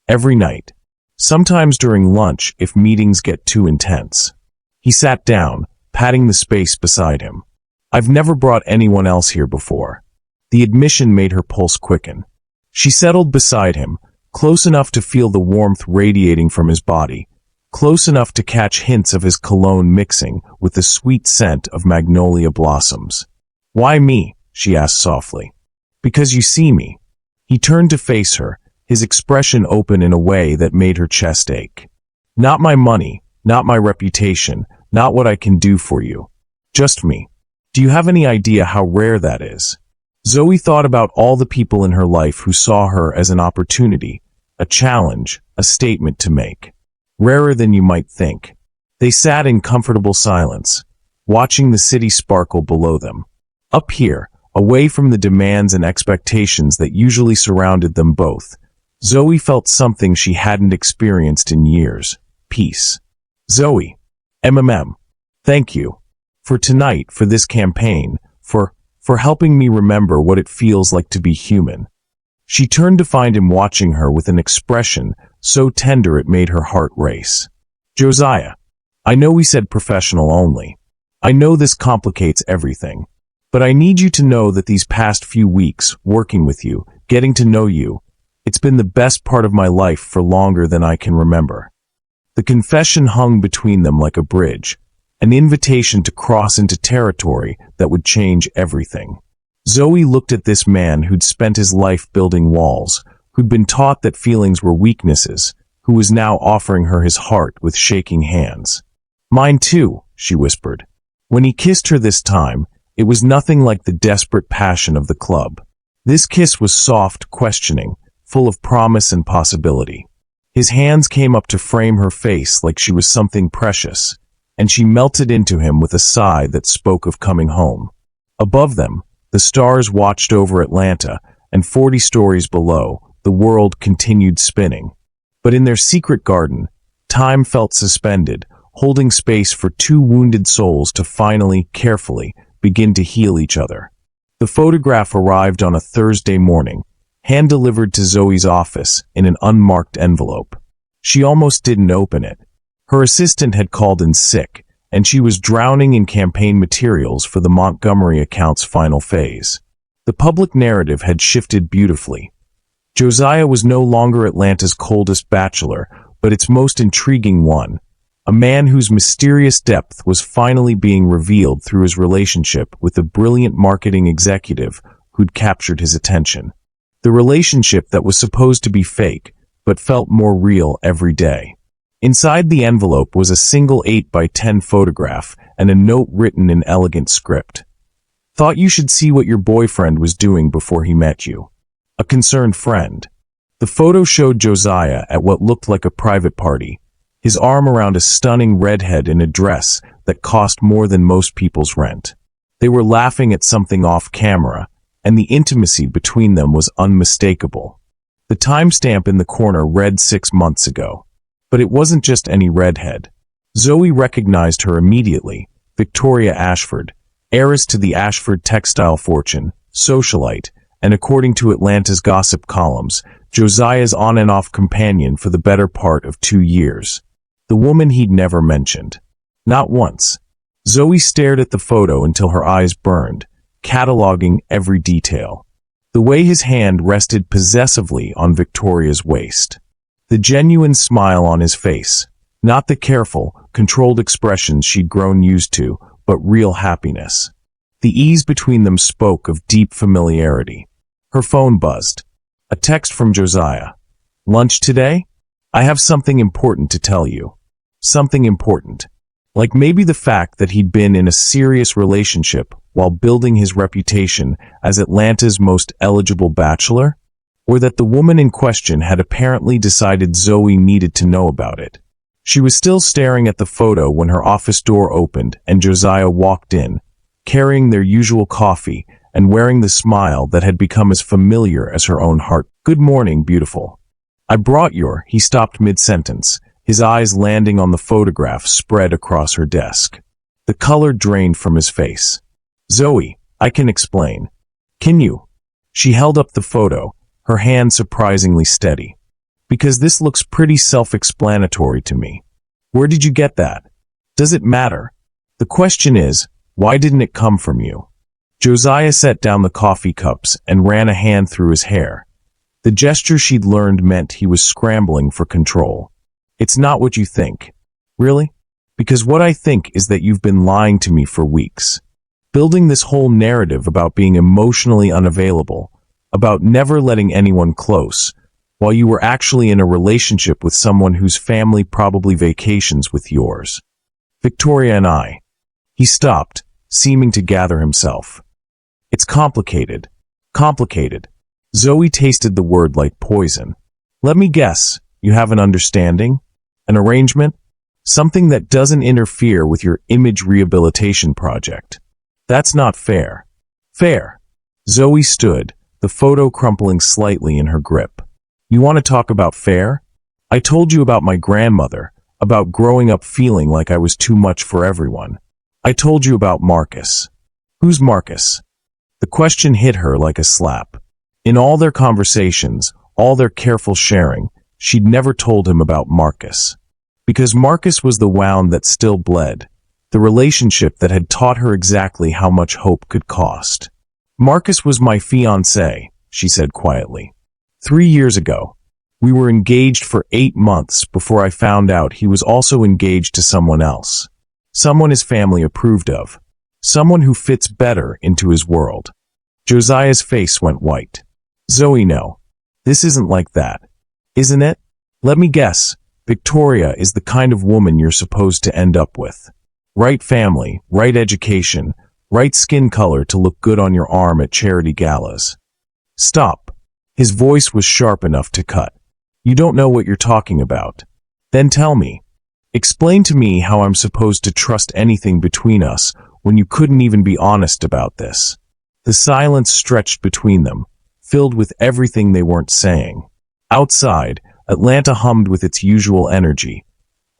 Every night. Sometimes during lunch if meetings get too intense. He sat down, patting the space beside him. I've never brought anyone else here before. The admission made her pulse quicken. She settled beside him, close enough to feel the warmth radiating from his body, close enough to catch hints of his cologne mixing with the sweet scent of magnolia blossoms. Why me? She asked softly. Because you see me. He turned to face her, his expression open in a way that made her chest ache. Not my money, not my reputation, not what I can do for you. Just me. Do you have any idea how rare that is? Zoe thought about all the people in her life who saw her as an opportunity, a challenge, a statement to make. Rarer than you might think. They sat in comfortable silence, watching the city sparkle below them. Up here, away from the demands and expectations that usually surrounded them both, Zoe felt something she hadn't experienced in years. Peace. Zoe. Thank you. For tonight, for this campaign, for helping me remember what it feels like to be human. She turned to find him watching her with an expression so tender it made her heart race. Josiah, I know we said professional only. I know this complicates everything. But I need you to know that these past few weeks, working with you, getting to know you, it's been the best part of my life for longer than I can remember. The confession hung between them like a bridge, an invitation to cross into territory that would change everything. Zoe looked at this man who'd spent his life building walls, who'd been taught that feelings were weaknesses, who was now offering her his heart with shaking hands. Mine too, she whispered. When he kissed her this time, it was nothing like the desperate passion of the club. This kiss was soft, questioning, full of promise and possibility. His hands came up to frame her face like she was something precious, and she melted into him with a sigh that spoke of coming home. Above them, the stars watched over Atlanta, and 40 stories below, the world continued spinning. But in their secret garden, time felt suspended, holding space for two wounded souls to finally, carefully, begin to heal each other. The photograph arrived on a Thursday morning, hand-delivered to Zoe's office in an unmarked envelope. She almost didn't open it. Her assistant had called in sick, and she was drowning in campaign materials for the Montgomery account's final phase. The public narrative had shifted beautifully. Josiah was no longer Atlanta's coldest bachelor, but its most intriguing one, a man whose mysterious depth was finally being revealed through his relationship with a brilliant marketing executive who'd captured his attention. The relationship that was supposed to be fake, but felt more real every day. Inside the envelope was a single 8x10 photograph and a note written in elegant script. Thought you should see what your boyfriend was doing before he met you. A concerned friend. The photo showed Josiah at what looked like a private party, his arm around a stunning redhead in a dress that cost more than most people's rent. They were laughing at something off camera, and the intimacy between them was unmistakable. The timestamp in the corner read 6 months ago. But it wasn't just any redhead. Zoe recognized her immediately, Victoria Ashford, heiress to the Ashford textile fortune, socialite, and according to Atlanta's gossip columns, Josiah's on and off companion for the better part of 2 years. The woman he'd never mentioned. Not once. Zoe stared at the photo until her eyes burned, cataloging every detail. The way his hand rested possessively on Victoria's waist. The genuine smile on his face. Not the careful, controlled expressions she'd grown used to, but real happiness. The ease between them spoke of deep familiarity. Her phone buzzed. A text from Josiah. Lunch today? I have something important to tell you. Something important. Like maybe the fact that he'd been in a serious relationship while building his reputation as Atlanta's most eligible bachelor? Or that the woman in question had apparently decided Zoe needed to know about it. She was still staring at the photo when her office door opened and Josiah walked in, carrying their usual coffee and wearing the smile that had become as familiar as her own heart. Good morning, beautiful. I brought he stopped mid-sentence, his eyes landing on the photograph spread across her desk. The color drained from his face. Zoe, I can explain. Can you? She held up the photo, her hand surprisingly steady. Because this looks pretty self-explanatory to me. Where did you get that? Does it matter? The question is, why didn't it come from you? Josiah set down the coffee cups and ran a hand through his hair. The gesture she'd learned meant he was scrambling for control. It's not what you think. Really? Because what I think is that you've been lying to me for weeks. Building this whole narrative about being emotionally unavailable, about never letting anyone close, while you were actually in a relationship with someone whose family probably vacations with yours. Victoria and I. He stopped, seeming to gather himself. It's complicated. Complicated. Zoe tasted the word like poison. Let me guess, you have an understanding? An arrangement? Something that doesn't interfere with your image rehabilitation project. That's not fair. Fair. Zoe stood, the photo crumpling slightly in her grip. You want to talk about fair? I told you about my grandmother, about growing up feeling like I was too much for everyone. I told you about Marcus. Who's Marcus? The question hit her like a slap. In all their conversations, all their careful sharing, she'd never told him about Marcus. Because Marcus was the wound that still bled, the relationship that had taught her exactly how much hope could cost. Marcus was my fiancé, she said quietly. 3 years ago. We were engaged for 8 months before I found out he was also engaged to someone else. Someone his family approved of. Someone who fits better into his world. Josiah's face went white. Zoe, no. This isn't like that. Isn't it? Let me guess. Victoria is the kind of woman you're supposed to end up with. Right family, right education, right skin color to look good on your arm at charity galas. Stop. His voice was sharp enough to cut. You don't know what you're talking about. Then tell me. Explain to me how I'm supposed to trust anything between us when you couldn't even be honest about this. The silence stretched between them, filled with everything they weren't saying. Outside, Atlanta hummed with its usual energy,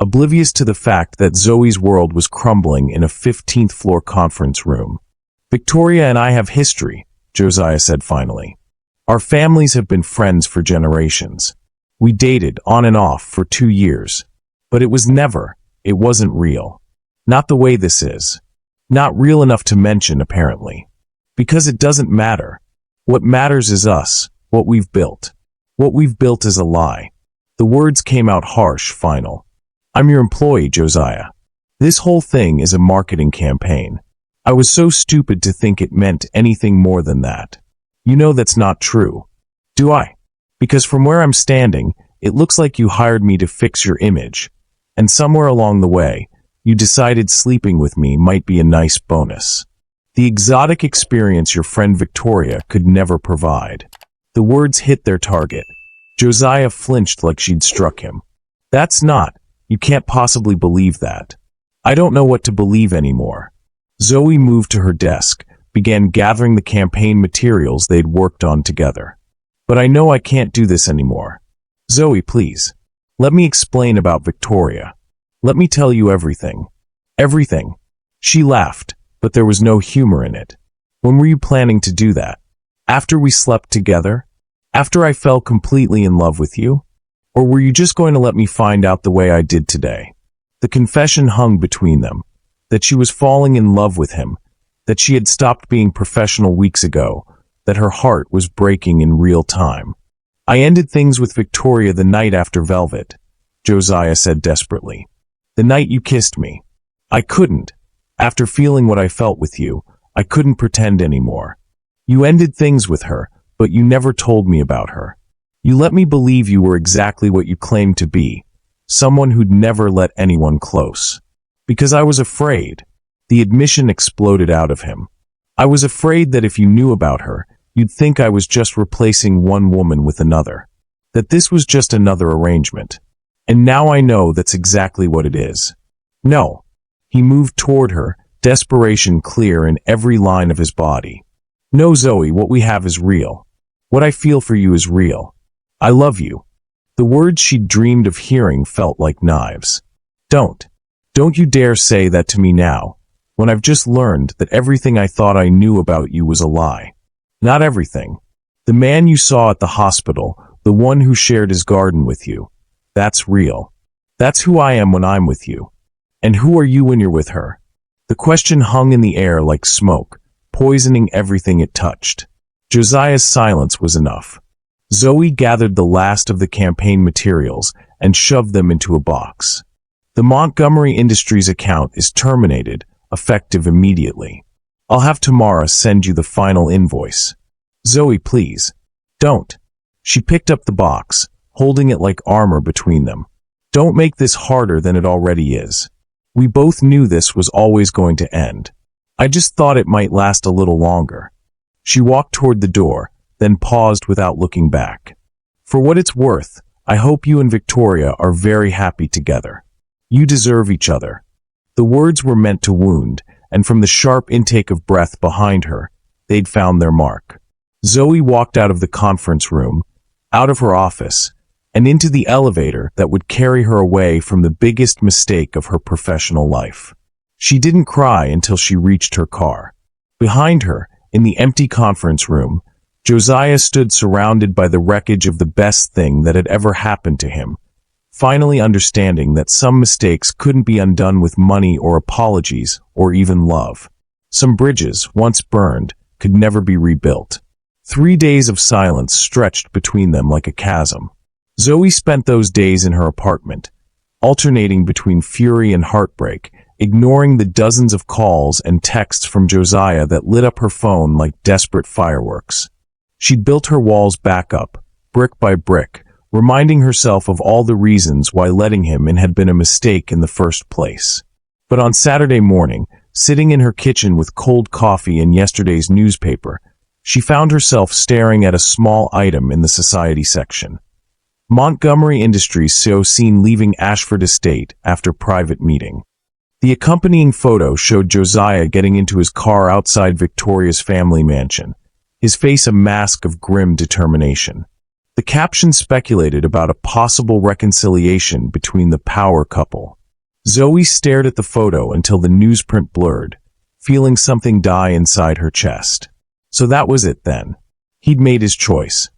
oblivious to the fact that Zoe's world was crumbling in a 15th floor conference room. Victoria and I have history, Josiah said finally. Our families have been friends for generations. We dated on and off for 2 years. But it wasn't real. Not the way this is. Not real enough to mention, apparently. Because it doesn't matter. What matters is us, what we've built. What we've built is a lie. The words came out harsh, final. I'm your employee, Josiah. This whole thing is a marketing campaign. I was so stupid to think it meant anything more than that. You know that's not true. Do I? Because from where I'm standing, it looks like you hired me to fix your image. And somewhere along the way, you decided sleeping with me might be a nice bonus. The exotic experience your friend Victoria could never provide. The words hit their target. Josiah flinched like she'd struck him. That's not. You can't possibly believe that. I don't know what to believe anymore. Zoe moved to her desk, began gathering the campaign materials they'd worked on together. But I know I can't do this anymore. Zoe, please. Let me explain about Victoria. Let me tell you everything. Everything. She laughed, but there was no humor in it. When were you planning to do that? After we slept together? After I fell completely in love with you? Or were you just going to let me find out the way I did today? The confession hung between them, that she was falling in love with him, that she had stopped being professional weeks ago, that her heart was breaking in real time. I ended things with Victoria the night after Velvet, Josiah said desperately. The night you kissed me. I couldn't. After feeling what I felt with you, I couldn't pretend anymore. You ended things with her, but you never told me about her. You let me believe you were exactly what you claimed to be, someone who'd never let anyone close. Because I was afraid. The admission exploded out of him. I was afraid that if you knew about her, you'd think I was just replacing one woman with another. That this was just another arrangement. And now I know that's exactly what it is. No. He moved toward her, desperation clear in every line of his body. No, Zoe, what we have is real. What I feel for you is real. I love you. The words she'd dreamed of hearing felt like knives. Don't you dare say that to me now, when I've just learned that everything I thought I knew about you was a lie. Not everything. The man you saw at the hospital, the one who shared his garden with you. That's real. That's who I am when I'm with you. And who are you when you're with her? The question hung in the air like smoke, poisoning everything it touched. Josiah's silence was enough. Zoe gathered the last of the campaign materials and shoved them into a box. The Montgomery Industries account is terminated, effective immediately. I'll have Tamara send you the final invoice. Zoe, please. Don't. She picked up the box, holding it like armor between them. Don't make this harder than it already is. We both knew this was always going to end. I just thought it might last a little longer. She walked toward the door, then paused without looking back. For what it's worth, I hope you and Victoria are very happy together. You deserve each other. The words were meant to wound, and from the sharp intake of breath behind her, they'd found their mark. Zoe walked out of the conference room, out of her office, and into the elevator that would carry her away from the biggest mistake of her professional life. She didn't cry until she reached her car. Behind her, in the empty conference room, Josiah stood surrounded by the wreckage of the best thing that had ever happened to him, finally understanding that some mistakes couldn't be undone with money or apologies or even love. Some bridges, once burned, could never be rebuilt. 3 days of silence stretched between them like a chasm. Zoe spent those days in her apartment, alternating between fury and heartbreak, ignoring the dozens of calls and texts from Josiah that lit up her phone like desperate fireworks. She'd built her walls back up, brick by brick, reminding herself of all the reasons why letting him in had been a mistake in the first place. But on Saturday morning, sitting in her kitchen with cold coffee and yesterday's newspaper, she found herself staring at a small item in the society section. Montgomery Industries CEO seen leaving Ashford Estate after private meeting. The accompanying photo showed Josiah getting into his car outside Victoria's family mansion, his face a mask of grim determination. The caption speculated about a possible reconciliation between the power couple. Zoe stared at the photo until the newsprint blurred, feeling something die inside her chest. So that was it then. He'd made his choice.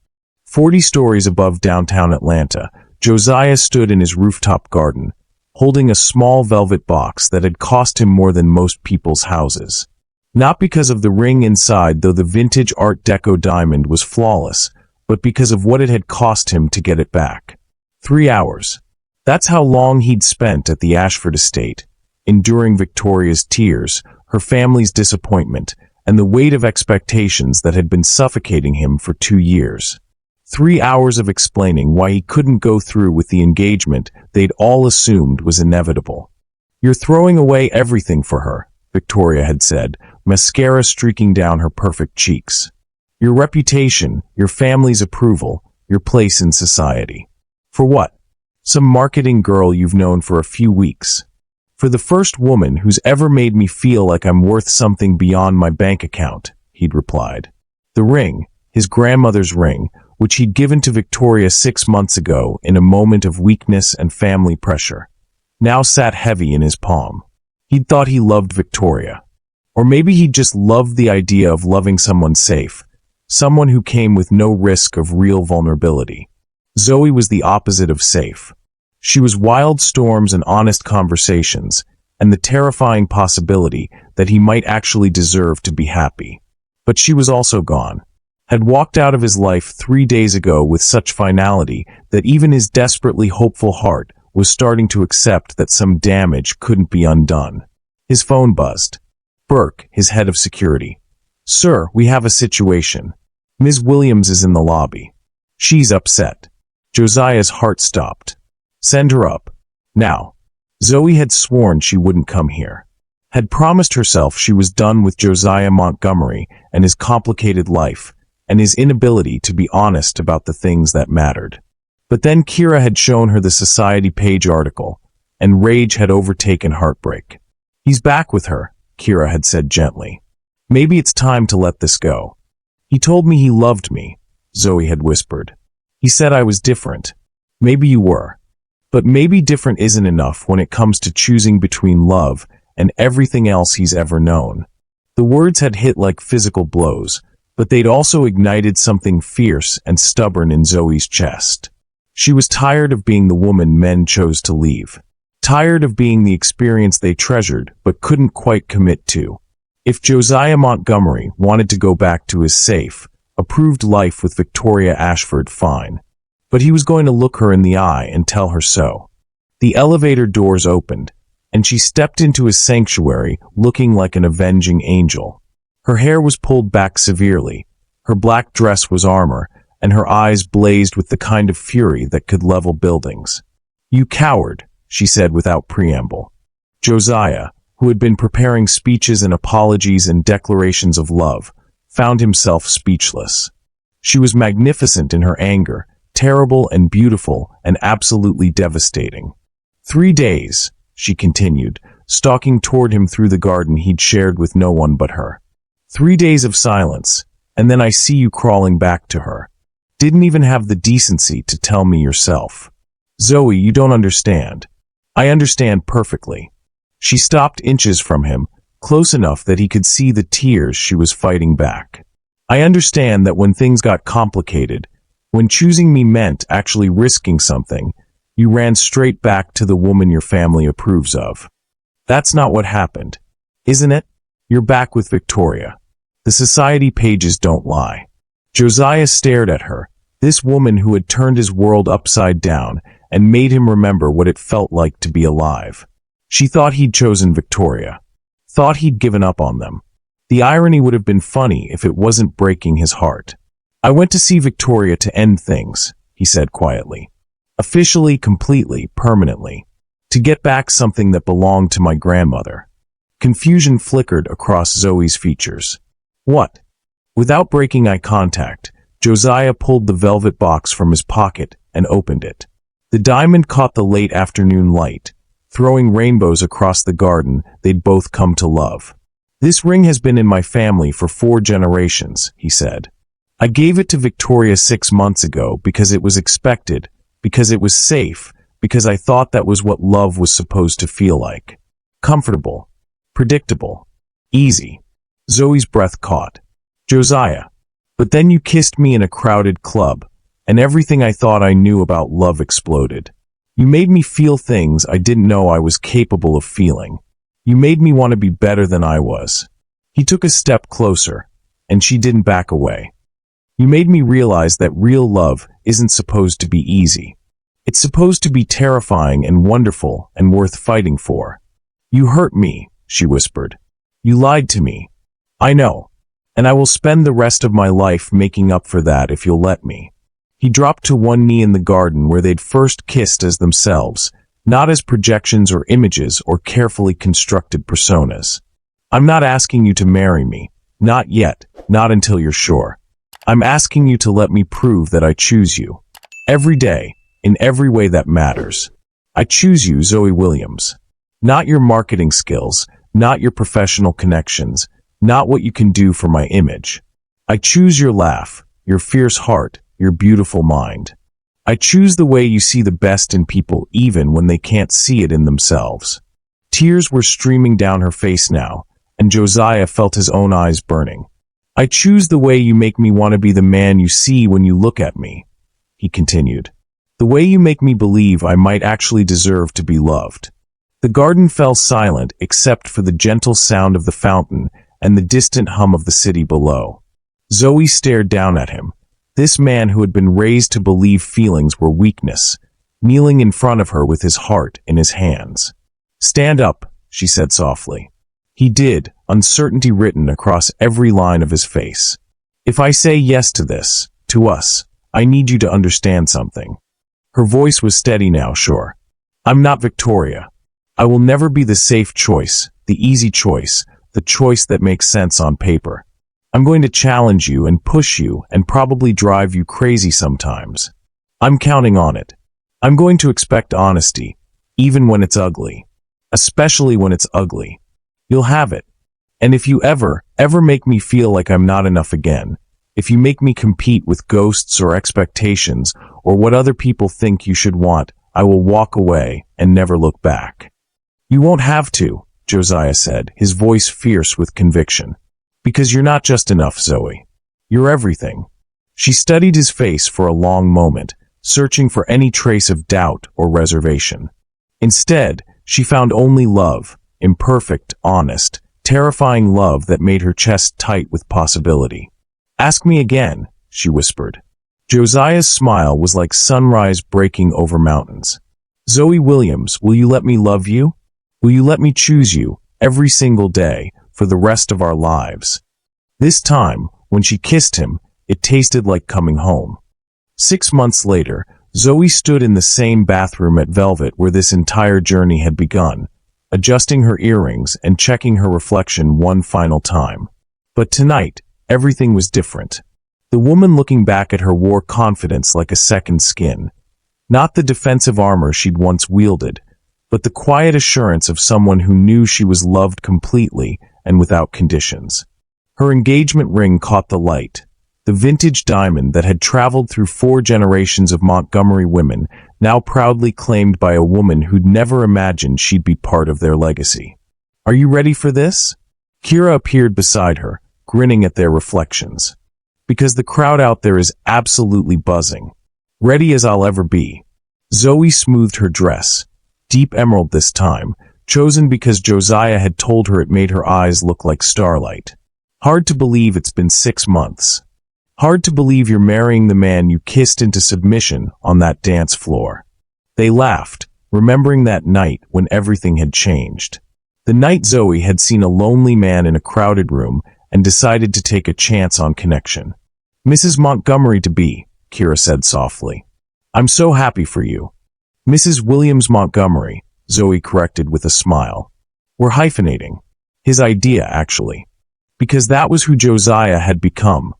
40 stories above downtown Atlanta, Josiah stood in his rooftop garden, holding a small velvet box that had cost him more than most people's houses. Not because of the ring inside, though the vintage Art Deco diamond was flawless, but because of what it had cost him to get it back. 3 hours. That's how long he'd spent at the Ashford estate, enduring Victoria's tears, her family's disappointment, and the weight of expectations that had been suffocating him for 2 years. 3 hours of explaining why he couldn't go through with the engagement they'd all assumed was inevitable. "You're throwing away everything for her," Victoria had said, mascara streaking down her perfect cheeks. "Your reputation, your family's approval, your place in society. For what? Some marketing girl you've known for a few weeks. For the first woman who's ever made me feel like I'm worth something beyond my bank account," he'd replied. The ring, his grandmother's ring, which he'd given to Victoria 6 months ago in a moment of weakness and family pressure, now sat heavy in his palm. He'd thought he loved Victoria. Or maybe he just loved the idea of loving someone safe, someone who came with no risk of real vulnerability. Zoe was the opposite of safe. She was wild storms and honest conversations, and the terrifying possibility that he might actually deserve to be happy. But she was also gone. Had walked out of his life 3 days ago with such finality that even his desperately hopeful heart was starting to accept that some damage couldn't be undone. His phone buzzed. Burke, his head of security. "Sir, we have a situation. Ms. Williams is in the lobby. She's upset." Josiah's heart stopped. "Send her up. Now." Zoe had sworn she wouldn't come here. Had promised herself she was done with Josiah Montgomery and his complicated life, and his inability to be honest about the things that mattered. But then Kira had shown her the Society page article, and rage had overtaken heartbreak. "He's back with her," Kira had said gently. "Maybe it's time to let this go." "He told me he loved me," Zoe had whispered. "He said I was different." "Maybe you were. But maybe different isn't enough when it comes to choosing between love and everything else he's ever known." The words had hit like physical blows, but they'd also ignited something fierce and stubborn in Zoe's chest. She was tired of being the woman men chose to leave. Tired of being the experience they treasured but couldn't quite commit to. If Josiah Montgomery wanted to go back to his safe, approved life with Victoria Ashford, fine. But he was going to look her in the eye and tell her so. The elevator doors opened, and she stepped into his sanctuary looking like an avenging angel. Her hair was pulled back severely, her black dress was armor, and her eyes blazed with the kind of fury that could level buildings. "You coward," she said without preamble. Josiah, who had been preparing speeches and apologies and declarations of love, found himself speechless. She was magnificent in her anger, terrible and beautiful and absolutely devastating. 3 days, she continued, stalking toward him through the garden he'd shared with no one but her. 3 days of silence, and then I see you crawling back to her. Didn't even have the decency to tell me yourself. Zoe, you don't understand. I understand perfectly. She stopped inches from him, close enough that he could see the tears she was fighting back. I understand that when things got complicated, when choosing me meant actually risking something, you ran straight back to the woman your family approves of. That's not what happened, isn't it? You're back with Victoria. The Society pages don't lie. Josiah stared at her, this woman who had turned his world upside down and made him remember what it felt like to be alive. She thought he'd chosen Victoria. Thought he'd given up on them. The irony would have been funny if it wasn't breaking his heart. I went to see Victoria to end things, he said quietly. Officially, completely, permanently. To get back something that belonged to my grandmother. Confusion flickered across Zoe's features. What? Without breaking eye contact, Josiah pulled the velvet box from his pocket and opened it. The diamond caught the late afternoon light, throwing rainbows across the garden they'd both come to love. This ring has been in my family for 4 generations, he said. I gave it to Victoria 6 months ago because it was expected, because it was safe, because I thought that was what love was supposed to feel like. Comfortable, predictable, easy. Zoe's breath caught. Josiah, but then you kissed me in a crowded club, and everything I thought I knew about love exploded. You made me feel things I didn't know I was capable of feeling. You made me want to be better than I was. He took a step closer, and she didn't back away. You made me realize that real love isn't supposed to be easy. It's supposed to be terrifying and wonderful and worth fighting for. You hurt me, she whispered. You lied to me. I know, and I will spend the rest of my life making up for that if you'll let me. He dropped to one knee in the garden where they'd first kissed as themselves, not as projections or images or carefully constructed personas. I'm not asking you to marry me. Not yet, not until you're sure. I'm asking you to let me prove that I choose you. Every day, in every way that matters. I choose you, Zoe Williams. Not your marketing skills, not your professional connections, not what you can do for my image. I choose your laugh, your fierce heart, your beautiful mind. I choose the way you see the best in people even when they can't see it in themselves. Tears were streaming down her face now, and Josiah felt his own eyes burning. I choose the way you make me want to be the man you see when you look at me, he continued. The way you make me believe I might actually deserve to be loved. The garden fell silent except for the gentle sound of the fountain and the distant hum of the city below. Zoe stared down at him, this man who had been raised to believe feelings were weakness, kneeling in front of her with his heart in his hands. Stand up, she said softly. He did, uncertainty written across every line of his face. If I say yes to this, to us, I need you to understand something. Her voice was steady now, sure. I'm not Victoria. I will never be the safe choice, the easy choice, the choice that makes sense on paper. I'm going to challenge you and push you and probably drive you crazy sometimes. I'm counting on it. I'm going to expect honesty, even when it's ugly. Especially when it's ugly. You'll have it. And if you ever make me feel like I'm not enough again, if you make me compete with ghosts or expectations or what other people think you should want, I will walk away and never look back. You won't have to, Josiah said, his voice fierce with conviction. Because you're not just enough, Zoe. You're everything. She studied his face for a long moment, searching for any trace of doubt or reservation. Instead, she found only love, imperfect, honest, terrifying love that made her chest tight with possibility. Ask me again, she whispered. Josiah's smile was like sunrise breaking over mountains. Zoe Williams, will you let me love you? Will you let me choose you, every single day, for the rest of our lives? This time, when she kissed him, it tasted like coming home. 6 months later, Zoe stood in the same bathroom at Velvet where this entire journey had begun, adjusting her earrings and checking her reflection one final time. But tonight, everything was different. The woman looking back at her wore confidence like a second skin. Not the defensive armor she'd once wielded, but the quiet assurance of someone who knew she was loved completely and without conditions. Her engagement ring caught the light. The vintage diamond that had traveled through 4 generations of Montgomery women, now proudly claimed by a woman who'd never imagined she'd be part of their legacy. Are you ready for this? Kira appeared beside her, grinning at their reflections. Because the crowd out there is absolutely buzzing. Ready as I'll ever be. Zoe smoothed her dress, deep emerald this time, chosen because Josiah had told her it made her eyes look like starlight. Hard to believe it's been 6 months. Hard to believe you're marrying the man you kissed into submission on that dance floor. They laughed, remembering that night when everything had changed. The night Zoe had seen a lonely man in a crowded room and decided to take a chance on connection. Mrs. Montgomery to be, Kira said softly. I'm so happy for you. Mrs. Williams Montgomery, Zoe corrected with a smile. We're hyphenating. His idea, actually. Because that was who Josiah had become.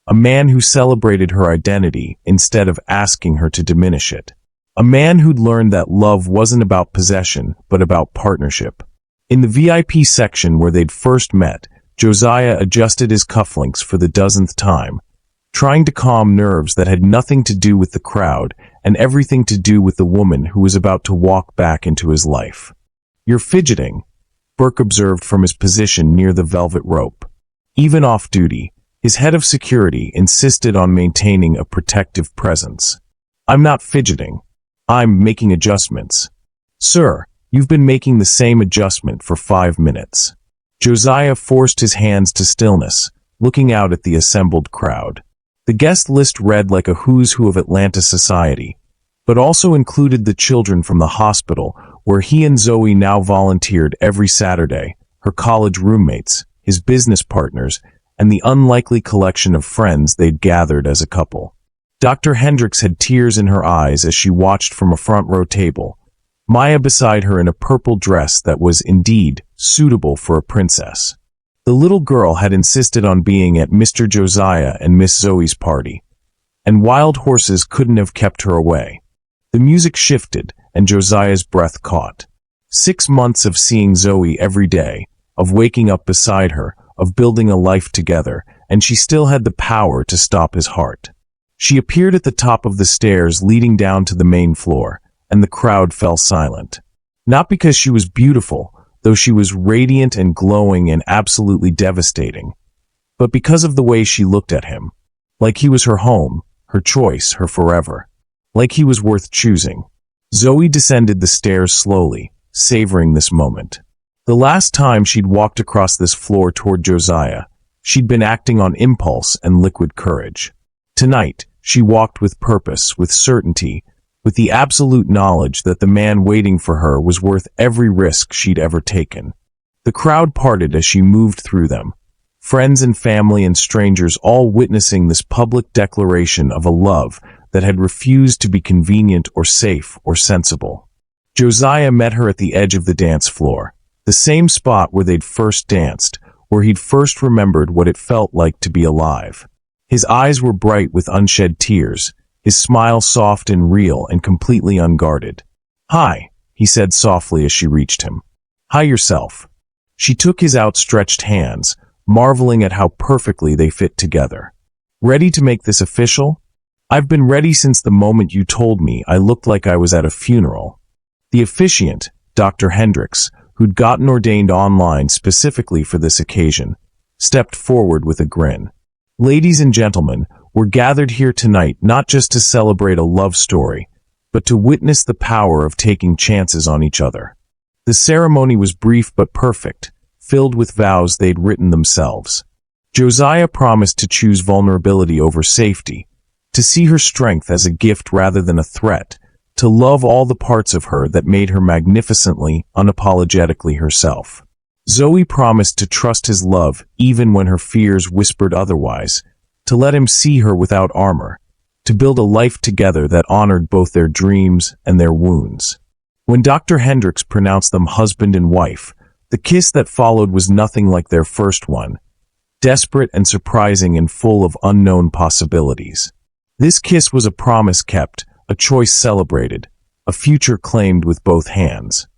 A man who celebrated her identity instead of asking her to diminish it. A man who'd learned that love wasn't about possession, but about partnership. In the VIP section where they'd first met, Josiah adjusted his cufflinks for the dozenth time, trying to calm nerves that had nothing to do with the crowd and everything to do with the woman who was about to walk back into his life. You're fidgeting, Burke observed from his position near the velvet rope. Even off duty, his head of security insisted on maintaining a protective presence. I'm not fidgeting. I'm making adjustments. Sir, you've been making the same adjustment for 5 minutes. Josiah forced his hands to stillness, looking out at the assembled crowd. The guest list read like a who's who of Atlanta society, but also included the children from the hospital where he and Zoe now volunteered every Saturday, her college roommates, his business partners, and the unlikely collection of friends they'd gathered as a couple. Dr. Hendricks had tears in her eyes as she watched from a front row table, Maya beside her in a purple dress that was indeed suitable for a princess. The little girl had insisted on being at Mr. Josiah and Miss Zoe's party, and wild horses couldn't have kept her away. The music shifted, and Josiah's breath caught. 6 months of seeing Zoe every day, of waking up beside her, of building a life together, and she still had the power to stop his heart. She appeared at the top of the stairs leading down to the main floor, and the crowd fell silent. Not because she was beautiful, though she was radiant and glowing and absolutely devastating, but because of the way she looked at him, like he was her home, her choice, her forever, like he was worth choosing. Zoe descended the stairs slowly, savoring this moment. The last time she'd walked across this floor toward Josiah, she'd been acting on impulse and liquid courage. Tonight, she walked with purpose, with certainty, with the absolute knowledge that the man waiting for her was worth every risk she'd ever taken. The crowd parted as she moved through them, friends and family and strangers all witnessing this public declaration of a love that had refused to be convenient or safe or sensible. Josiah met her at the edge of the dance floor, the same spot where they'd first danced, where he'd first remembered what it felt like to be alive. His eyes were bright with unshed tears, his smile soft and real and completely unguarded. "Hi," he said softly as she reached him. "Hi yourself." She took his outstretched hands, marveling at how perfectly they fit together. "Ready to make this official?" "I've been ready since the moment you told me I looked like I was at a funeral." The officiant, Dr. Hendricks, who'd gotten ordained online specifically for this occasion, stepped forward with a grin. "Ladies and gentlemen, we're gathered here tonight not just to celebrate a love story, but to witness the power of taking chances on each other." The ceremony was brief but perfect, filled with vows they'd written themselves. Josiah promised to choose vulnerability over safety, to see her strength as a gift rather than a threat, to love all the parts of her that made her magnificently, unapologetically herself. Zoe promised to trust his love even when her fears whispered otherwise, to let him see her without armor, to build a life together that honored both their dreams and their wounds. When Dr. Hendricks pronounced them husband and wife, the kiss that followed was nothing like their first one, desperate and surprising and full of unknown possibilities. This kiss was a promise kept, a choice celebrated, a future claimed with both hands.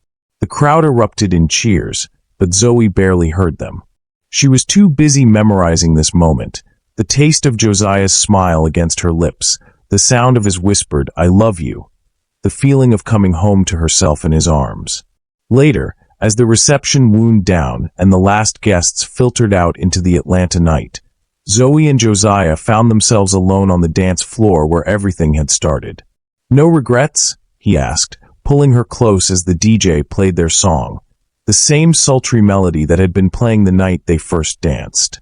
The crowd erupted in cheers, but Zoe barely heard them. She was too busy memorizing this moment, the taste of Josiah's smile against her lips, the sound of his whispered, "I love you," the feeling of coming home to herself in his arms. Later, as the reception wound down and the last guests filtered out into the Atlanta night, Zoe and Josiah found themselves alone on the dance floor where everything had started. "No regrets?" he asked, pulling her close as the DJ played their song, the same sultry melody that had been playing the night they first danced.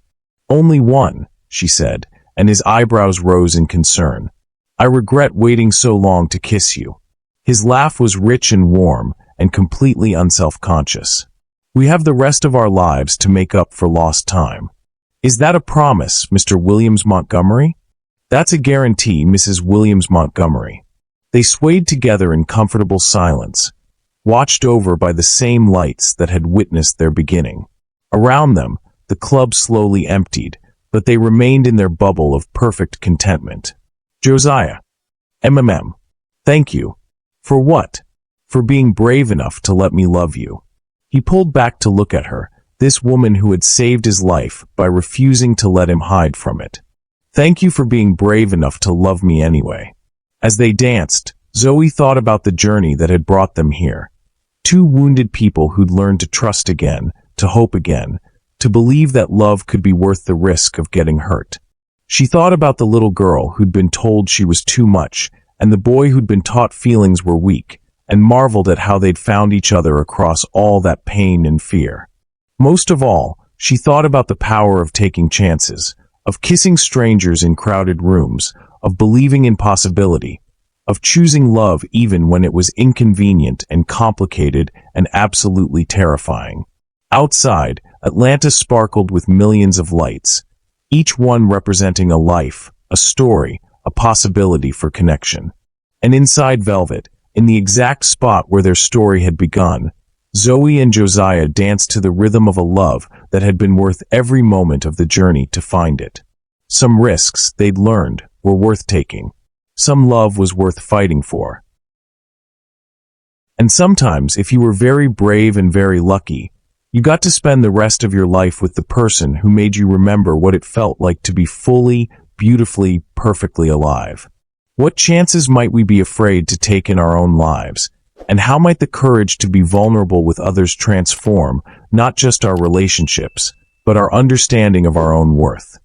"Only one," she said, and his eyebrows rose in concern. "I regret waiting so long to kiss you." His laugh was rich and warm, and completely unself-conscious. "We have the rest of our lives to make up for lost time." "Is that a promise, Mr. Williams Montgomery?" "That's a guarantee, Mrs. Williams Montgomery." They swayed together in comfortable silence, watched over by the same lights that had witnessed their beginning. Around them, the club slowly emptied, but they remained in their bubble of perfect contentment. "Josiah. Thank you." "For what?" "For being brave enough to let me love you." He pulled back to look at her, this woman who had saved his life by refusing to let him hide from it. "Thank you for being brave enough to love me anyway." As they danced, Zoe thought about the journey that had brought them here. Two wounded people who'd learned to trust again, to hope again, to believe that love could be worth the risk of getting hurt. She thought about the little girl who'd been told she was too much, and the boy who'd been taught feelings were weak, and marveled at how they'd found each other across all that pain and fear. Most of all, she thought about the power of taking chances, of kissing strangers in crowded rooms, of believing in possibility, of choosing love even when it was inconvenient and complicated and absolutely terrifying. Outside, Atlanta sparkled with millions of lights, each one representing a life, a story, a possibility for connection. And inside Velvet, in the exact spot where their story had begun, Zoe and Josiah danced to the rhythm of a love that had been worth every moment of the journey to find it. Some risks, they'd learned, were worth taking. Some love was worth fighting for. And sometimes, if you were very brave and very lucky, you got to spend the rest of your life with the person who made you remember what it felt like to be fully, beautifully, perfectly alive. What chances might we be afraid to take in our own lives? And how might the courage to be vulnerable with others transform not just our relationships, but our understanding of our own worth?